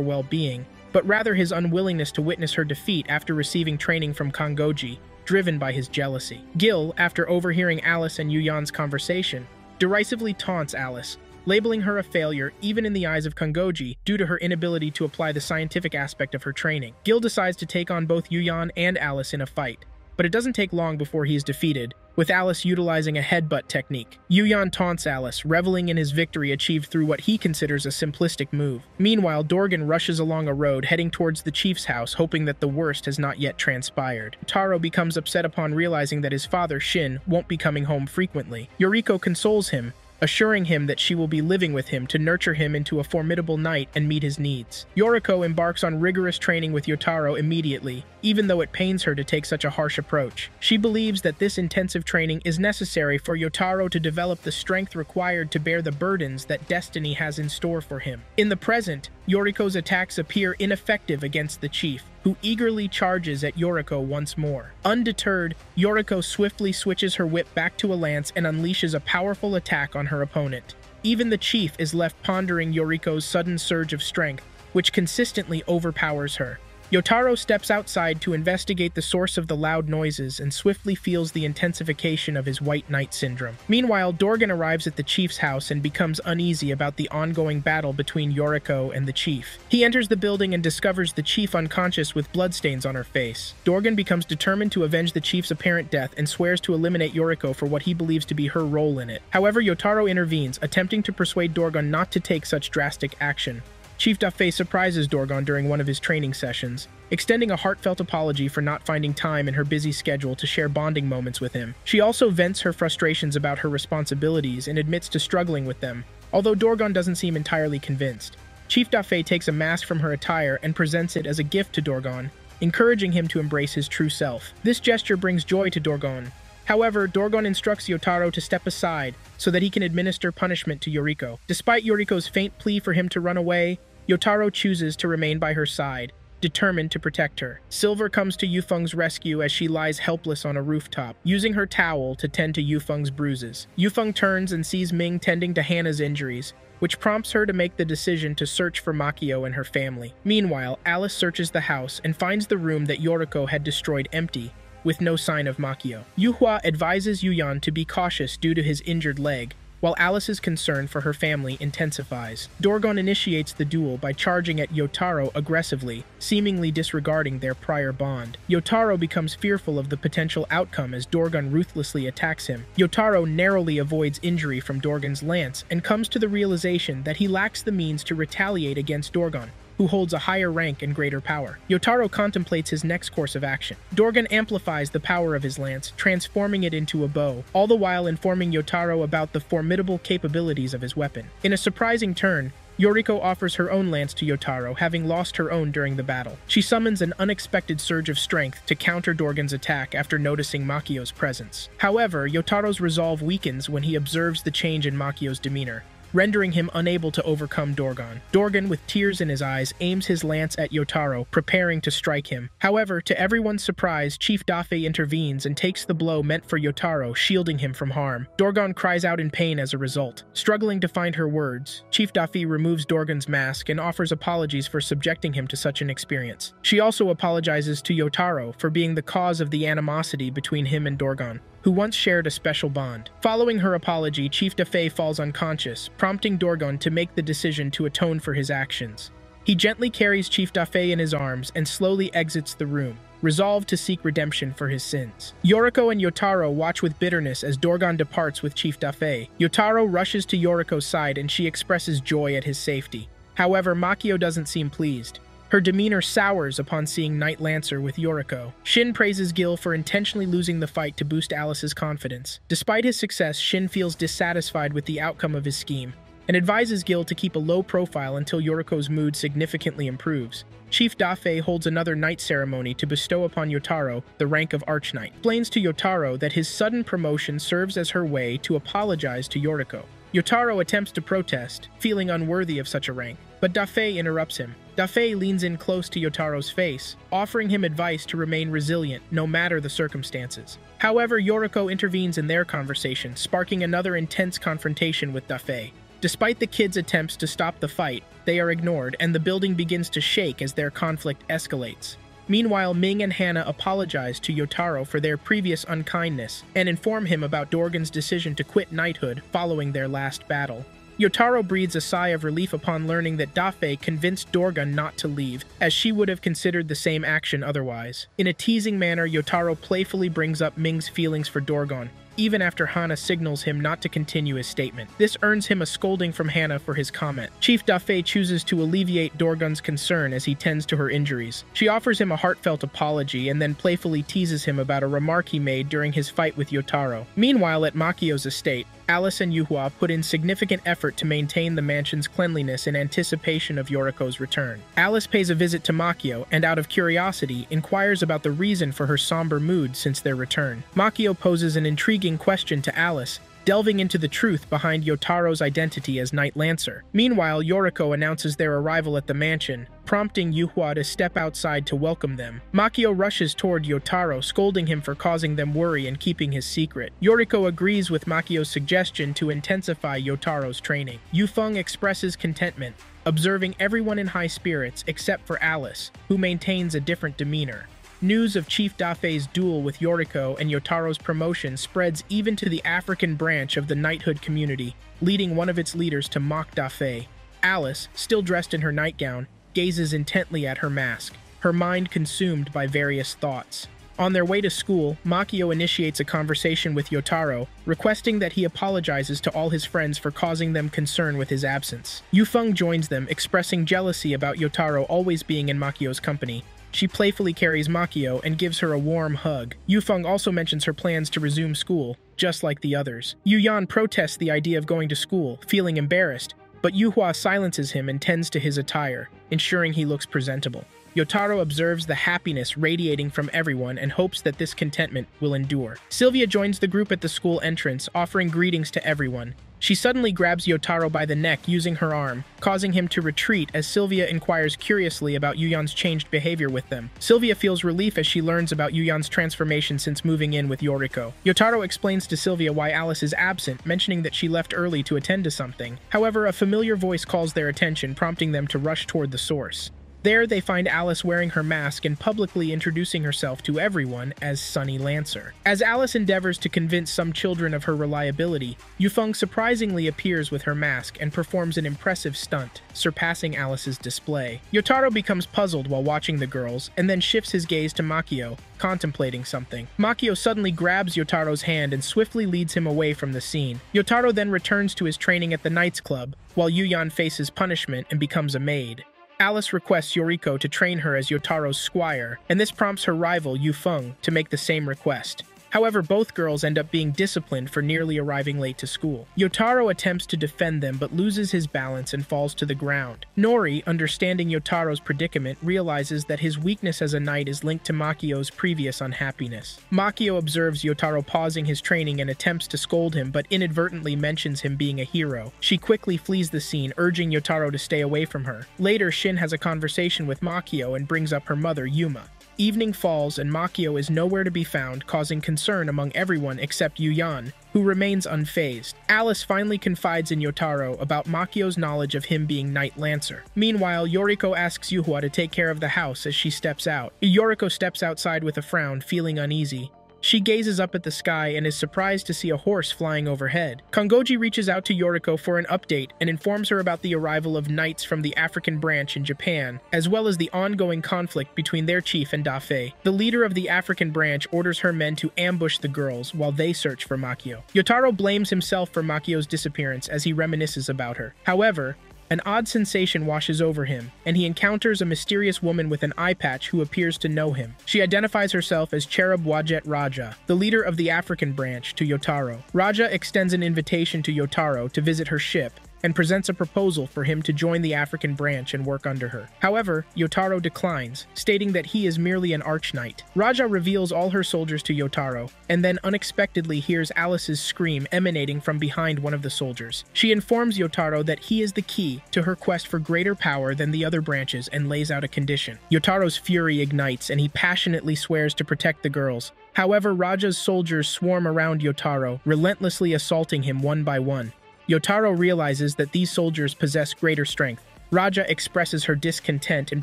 well-being, but rather his unwillingness to witness her defeat after receiving training from Kongoji, driven by his jealousy. Gil, after overhearing Alice and Yuyan's conversation, derisively taunts Alice, labeling her a failure even in the eyes of Kongoji due to her inability to apply the scientific aspect of her training. Gil decides to take on both Yuyan and Alice in a fight, but it doesn't take long before he is defeated, with Alice utilizing a headbutt technique. Yuyan taunts Alice, reveling in his victory achieved through what he considers a simplistic move. Meanwhile, Dorgan rushes along a road heading towards the chief's house, hoping that the worst has not yet transpired. Taro becomes upset upon realizing that his father, Shin, won't be coming home frequently. Yoriko consoles him, assuring him that she will be living with him to nurture him into a formidable knight and meet his needs. Yoriko embarks on rigorous training with Yotaro immediately, even though it pains her to take such a harsh approach. She believes that this intensive training is necessary for Yotaro to develop the strength required to bear the burdens that destiny has in store for him. In the present, Yoriko's attacks appear ineffective against the chief, who eagerly charges at Yoriko once more. Undeterred, Yoriko swiftly switches her whip back to a lance and unleashes a powerful attack on her opponent. Even the chief is left pondering Yoriko's sudden surge of strength, which consistently overpowers her. Yotaro steps outside to investigate the source of the loud noises and swiftly feels the intensification of his White Knight syndrome. Meanwhile, Dorgan arrives at the chief's house and becomes uneasy about the ongoing battle between Yoriko and the chief. He enters the building and discovers the chief unconscious with bloodstains on her face. Dorgan becomes determined to avenge the chief's apparent death and swears to eliminate Yoriko for what he believes to be her role in it. However, Yotaro intervenes, attempting to persuade Dorgan not to take such drastic action. Chief Dafei surprises Dorgan during one of his training sessions, extending a heartfelt apology for not finding time in her busy schedule to share bonding moments with him. She also vents her frustrations about her responsibilities and admits to struggling with them, although Dorgan doesn't seem entirely convinced. Chief Dafei takes a mask from her attire and presents it as a gift to Dorgan, encouraging him to embrace his true self. This gesture brings joy to Dorgan. However, Dorgan instructs Yotaro to step aside so that he can administer punishment to Yoriko. Despite Yoriko's faint plea for him to run away, Yotaro chooses to remain by her side, determined to protect her. Silver comes to Yufeng's rescue as she lies helpless on a rooftop, using her towel to tend to Yufeng's bruises. Yufeng turns and sees Ming tending to Hana's injuries, which prompts her to make the decision to search for Makio and her family. Meanwhile, Alice searches the house and finds the room that Yoriko had destroyed empty, with no sign of Makio. Yuhua advises Yuyan to be cautious due to his injured leg, while Alice's concern for her family intensifies. Dorgan initiates the duel by charging at Yotaro aggressively, seemingly disregarding their prior bond. Yotaro becomes fearful of the potential outcome as Dorgan ruthlessly attacks him. Yotaro narrowly avoids injury from Dorgan's lance and comes to the realization that he lacks the means to retaliate against Dorgan, who holds a higher rank and greater power. Yotaro contemplates his next course of action. Dorgan amplifies the power of his lance, transforming it into a bow, all the while informing Yotaro about the formidable capabilities of his weapon. In a surprising turn, Yoriko offers her own lance to Yotaro, having lost her own during the battle. She summons an unexpected surge of strength to counter Dorgan's attack after noticing Makio's presence. However, Yotaro's resolve weakens when he observes the change in Makio's demeanor, rendering him unable to overcome Dorgan. Dorgan, with tears in his eyes, aims his lance at Yotaro, preparing to strike him. However, to everyone's surprise, Chief Dafei intervenes and takes the blow meant for Yotaro, shielding him from harm. Dorgan cries out in pain as a result. Struggling to find her words, Chief Dafei removes Dorgan's mask and offers apologies for subjecting him to such an experience. She also apologizes to Yotaro for being the cause of the animosity between him and Dorgan, who once shared a special bond. Following her apology, Chief Dafei falls unconscious, prompting Dorgan to make the decision to atone for his actions. He gently carries Chief Dafei in his arms and slowly exits the room, resolved to seek redemption for his sins. Yoriko and Yotaro watch with bitterness as Dorgan departs with Chief Dafei. Yotaro rushes to Yoriko's side and she expresses joy at his safety. However, Makio doesn't seem pleased. Her demeanor sours upon seeing Knight Lancer with Yoriko. Shin praises Gil for intentionally losing the fight to boost Alice's confidence. Despite his success, Shin feels dissatisfied with the outcome of his scheme and advises Gil to keep a low profile until Yoriko's mood significantly improves. Chief Dafei holds another knight ceremony to bestow upon Yotaro the rank of Archknight. Explains to Yotaro that his sudden promotion serves as her way to apologize to Yoriko. Yotaro attempts to protest, feeling unworthy of such a rank, but Dafei interrupts him. Dafei leans in close to Yotaro's face, offering him advice to remain resilient no matter the circumstances. However, Yoriko intervenes in their conversation, sparking another intense confrontation with Dafei. Despite the kids' attempts to stop the fight, they are ignored and the building begins to shake as their conflict escalates. Meanwhile, Ming and Hana apologize to Yotaro for their previous unkindness and inform him about Dorgan's decision to quit knighthood following their last battle. Yotaro breathes a sigh of relief upon learning that Dafei convinced Dorgan not to leave, as she would have considered the same action otherwise. In a teasing manner, Yotaro playfully brings up Ming's feelings for Dorgan, even after Hana signals him not to continue his statement. This earns him a scolding from Hana for his comment. Chief Dafei chooses to alleviate Dorgan's concern as he tends to her injuries. She offers him a heartfelt apology and then playfully teases him about a remark he made during his fight with Yotaro. Meanwhile, at Makio's estate, Alice and Yuhua put in significant effort to maintain the mansion's cleanliness in anticipation of Yoriko's return. Alice pays a visit to Makio and, out of curiosity, inquires about the reason for her somber mood since their return. Makio poses an intriguing question to Alice, delving into the truth behind Yotaro's identity as Knight Lancer. Meanwhile, Yoriko announces their arrival at the mansion, prompting Yuhua to step outside to welcome them. Makio rushes toward Yotaro, scolding him for causing them worry and keeping his secret. Yoriko agrees with Makio's suggestion to intensify Yotaro's training. Yufeng expresses contentment, observing everyone in high spirits except for Alice, who maintains a different demeanor. News of Chief Dafei's duel with Yoriko and Yotaro's promotion spreads even to the African branch of the knighthood community, leading one of its leaders to mock Dafei. Alice, still dressed in her nightgown, gazes intently at her mask, her mind consumed by various thoughts. On their way to school, Makio initiates a conversation with Yotaro, requesting that he apologizes to all his friends for causing them concern with his absence. Yufeng joins them, expressing jealousy about Yotaro always being in Makio's company. She playfully carries Makio and gives her a warm hug. Yufeng also mentions her plans to resume school, just like the others. Yuyan protests the idea of going to school, feeling embarrassed, but Yuhua silences him and tends to his attire, ensuring he looks presentable. Yotaro observes the happiness radiating from everyone and hopes that this contentment will endure. Sylvia joins the group at the school entrance, offering greetings to everyone. She suddenly grabs Yotaro by the neck using her arm, causing him to retreat as Sylvia inquires curiously about Yuyan's changed behavior with them. Sylvia feels relief as she learns about Yuyan's transformation since moving in with Yoriko. Yotaro explains to Sylvia why Alice is absent, mentioning that she left early to attend to something. However, a familiar voice calls their attention, prompting them to rush toward the source. There, they find Alice wearing her mask and publicly introducing herself to everyone as Sunny Lancer. As Alice endeavors to convince some children of her reliability, Yufeng surprisingly appears with her mask and performs an impressive stunt, surpassing Alice's display. Yotaro becomes puzzled while watching the girls, and then shifts his gaze to Makio, contemplating something. Makio suddenly grabs Yotaro's hand and swiftly leads him away from the scene. Yotaro then returns to his training at the Knights Club, while Yuyan faces punishment and becomes a maid. Alice requests Yoriko to train her as Yotaro's squire, and this prompts her rival, Yufeng, to make the same request. However, both girls end up being disciplined for nearly arriving late to school. Yotaro attempts to defend them but loses his balance and falls to the ground. Nori, understanding Yotaro's predicament, realizes that his weakness as a knight is linked to Makio's previous unhappiness. Makio observes Yotaro pausing his training and attempts to scold him but inadvertently mentions him being a hero. She quickly flees the scene, urging Yotaro to stay away from her. Later, Shin has a conversation with Makio and brings up her mother, Yuma. Evening falls and Makio is nowhere to be found, causing concern among everyone except Yuyan, who remains unfazed. Alice finally confides in Yotaro about Makio's knowledge of him being Knight Lancer. Meanwhile, Yoriko asks Yuhua to take care of the house as she steps out. Yoriko steps outside with a frown, feeling uneasy. She gazes up at the sky and is surprised to see a horse flying overhead. Kongoji reaches out to Yoriko for an update and informs her about the arrival of knights from the African branch in Japan, as well as the ongoing conflict between their chief and Dafei. The leader of the African branch orders her men to ambush the girls while they search for Makio. Yotaro blames himself for Makio's disappearance as he reminisces about her. However, an odd sensation washes over him, and he encounters a mysterious woman with an eye patch who appears to know him. She identifies herself as Cherub Wajet Raja, the leader of the African branch, to Yotaro. Raja extends an invitation to Yotaro to visit her ship, and presents a proposal for him to join the African branch and work under her. However, Yotaro declines, stating that he is merely an arch-knight. Raja reveals all her soldiers to Yotaro, and then unexpectedly hears Alice's scream emanating from behind one of the soldiers. She informs Yotaro that he is the key to her quest for greater power than the other branches and lays out a condition. Yotaro's fury ignites, and he passionately swears to protect the girls. However, Raja's soldiers swarm around Yotaro, relentlessly assaulting him one by one. Yotaro realizes that these soldiers possess greater strength. Raja expresses her discontent and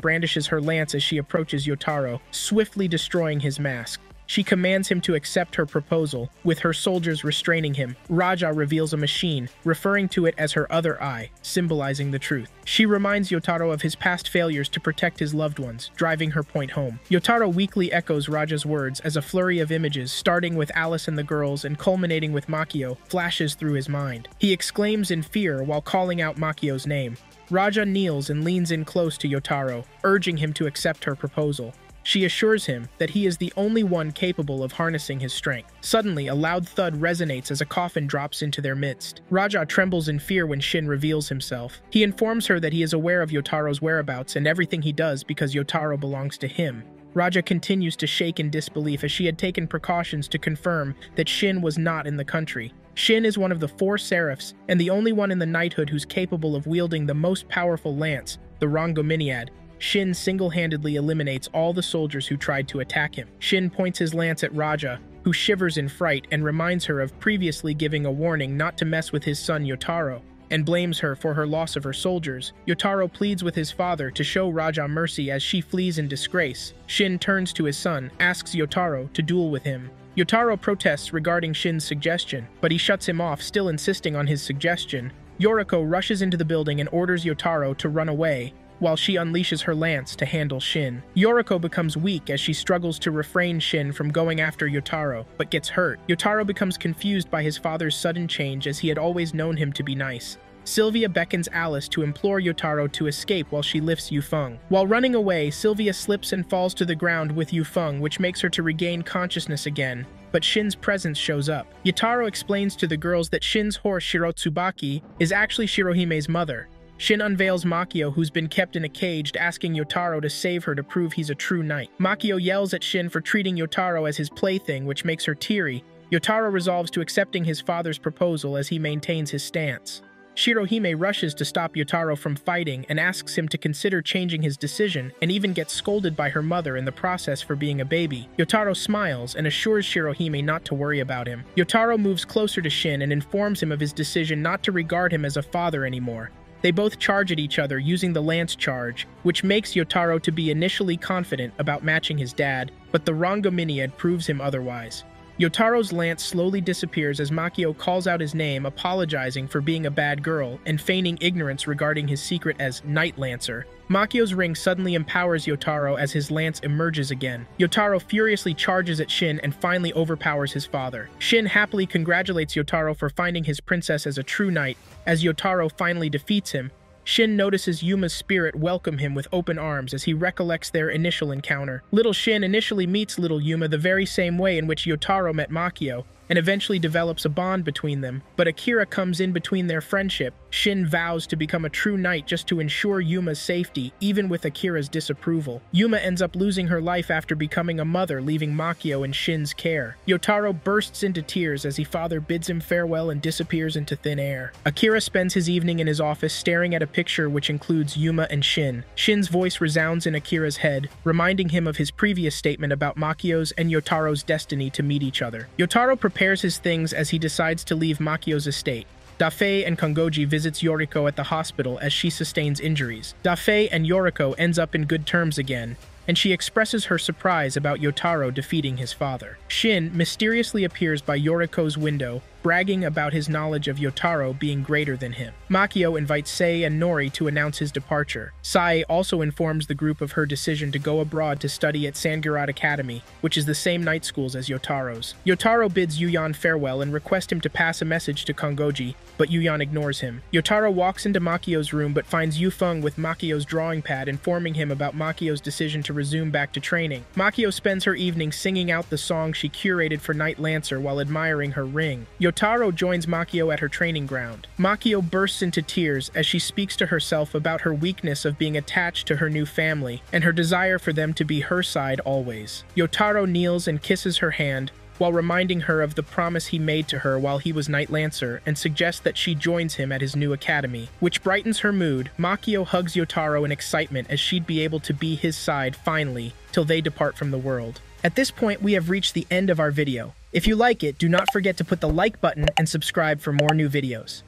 brandishes her lance as she approaches Yotaro, swiftly destroying his mask. She commands him to accept her proposal, with her soldiers restraining him. Raja reveals a machine, referring to it as her other eye, symbolizing the truth. She reminds Yotaro of his past failures to protect his loved ones, driving her point home. Yotaro weakly echoes Raja's words as a flurry of images, starting with Alice and the girls and culminating with Makio, flashes through his mind. He exclaims in fear while calling out Makio's name. Raja kneels and leans in close to Yotaro, urging him to accept her proposal. She assures him that he is the only one capable of harnessing his strength. Suddenly, a loud thud resonates as a coffin drops into their midst. Raja trembles in fear when Shin reveals himself. He informs her that he is aware of Yotaro's whereabouts and everything he does because Yotaro belongs to him. Raja continues to shake in disbelief as she had taken precautions to confirm that Shin was not in the country. Shin is one of the 4 seraphs and the only one in the knighthood who's capable of wielding the most powerful lance, the Rongominiad. Shin single-handedly eliminates all the soldiers who tried to attack him. Shin points his lance at Raja, who shivers in fright and reminds her of previously giving a warning not to mess with his son Yotaro, and blames her for her loss of her soldiers. Yotaro pleads with his father to show Raja mercy as she flees in disgrace. Shin turns to his son, asks Yotaro to duel with him. Yotaro protests regarding Shin's suggestion, but he shuts him off, still insisting on his suggestion. Yoriko rushes into the building and orders Yotaro to run away, while she unleashes her lance to handle Shin. Yoriko becomes weak as she struggles to refrain Shin from going after Yotaro, but gets hurt. Yotaro becomes confused by his father's sudden change as he had always known him to be nice. Sylvia beckons Alice to implore Yotaro to escape while she lifts Yufeng. While running away, Sylvia slips and falls to the ground with Yufeng, which makes her to regain consciousness again, but Shin's presence shows up. Yotaro explains to the girls that Shin's horse Shirotsubaki is actually Shirohime's mother. Shin unveils Makio, who's been kept in a cage, asking Yotaro to save her to prove he's a true knight. Makio yells at Shin for treating Yotaro as his plaything, which makes her teary. Yotaro resolves to accepting his father's proposal as he maintains his stance. Shirohime rushes to stop Yotaro from fighting and asks him to consider changing his decision, and even gets scolded by her mother in the process for being a baby. Yotaro smiles and assures Shirohime not to worry about him. Yotaro moves closer to Shin and informs him of his decision not to regard him as a father anymore. They both charge at each other using the lance charge, which makes Yotaro to be initially confident about matching his dad, but the Rongominiad proves him otherwise. Yotaro's lance slowly disappears as Makio calls out his name, apologizing for being a bad girl and feigning ignorance regarding his secret as Night Lancer. Makio's ring suddenly empowers Yotaro as his lance emerges again. Yotaro furiously charges at Shin and finally overpowers his father. Shin happily congratulates Yotaro for finding his princess as a true knight. As Yotaro finally defeats him, Shin notices Yuma's spirit welcome him with open arms as he recollects their initial encounter. Little Shin initially meets little Yuma the very same way in which Yotaro met Makio, and eventually develops a bond between them, but Akira comes in between their friendship. Shin vows to become a true knight just to ensure Yuma's safety, even with Akira's disapproval. Yuma ends up losing her life after becoming a mother, leaving Makio in Shin's care. Yotaro bursts into tears as his father bids him farewell and disappears into thin air. Akira spends his evening in his office staring at a picture which includes Yuma and Shin. Shin's voice resounds in Akira's head, reminding him of his previous statement about Makio's and Yotaro's destiny to meet each other. Yotaro prepares his things as he decides to leave Makio's estate. Dafei and Kongoji visits Yoriko at the hospital as she sustains injuries. Dafei and Yoriko ends up in good terms again, and she expresses her surprise about Yotaro defeating his father. Shin mysteriously appears by Yoriko's window, bragging about his knowledge of Yotaro being greater than him. Makio invites Sei and Nori to announce his departure. Sai also informs the group of her decision to go abroad to study at Sangurat Academy, which is the same night schools as Yotaro's. Yotaro bids Yuyan farewell and requests him to pass a message to Kongoji, but Yuyan ignores him. Yotaro walks into Makio's room but finds Yufeng with Makio's drawing pad, informing him about Makio's decision to resume back to training. Makio spends her evening singing out the song she curated for Night Lancer while admiring her ring. Yotaro joins Makio at her training ground. Makio bursts into tears as she speaks to herself about her weakness of being attached to her new family and her desire for them to be her side always. Yotaro kneels and kisses her hand, while reminding her of the promise he made to her while he was Knight Lancer, and suggests that she joins him at his new academy. Which brightens her mood, Makio hugs Yotaro in excitement as she'd be able to be his side finally, till they depart from the world. At this point, we have reached the end of our video. If you like it, do not forget to put the like button and subscribe for more new videos.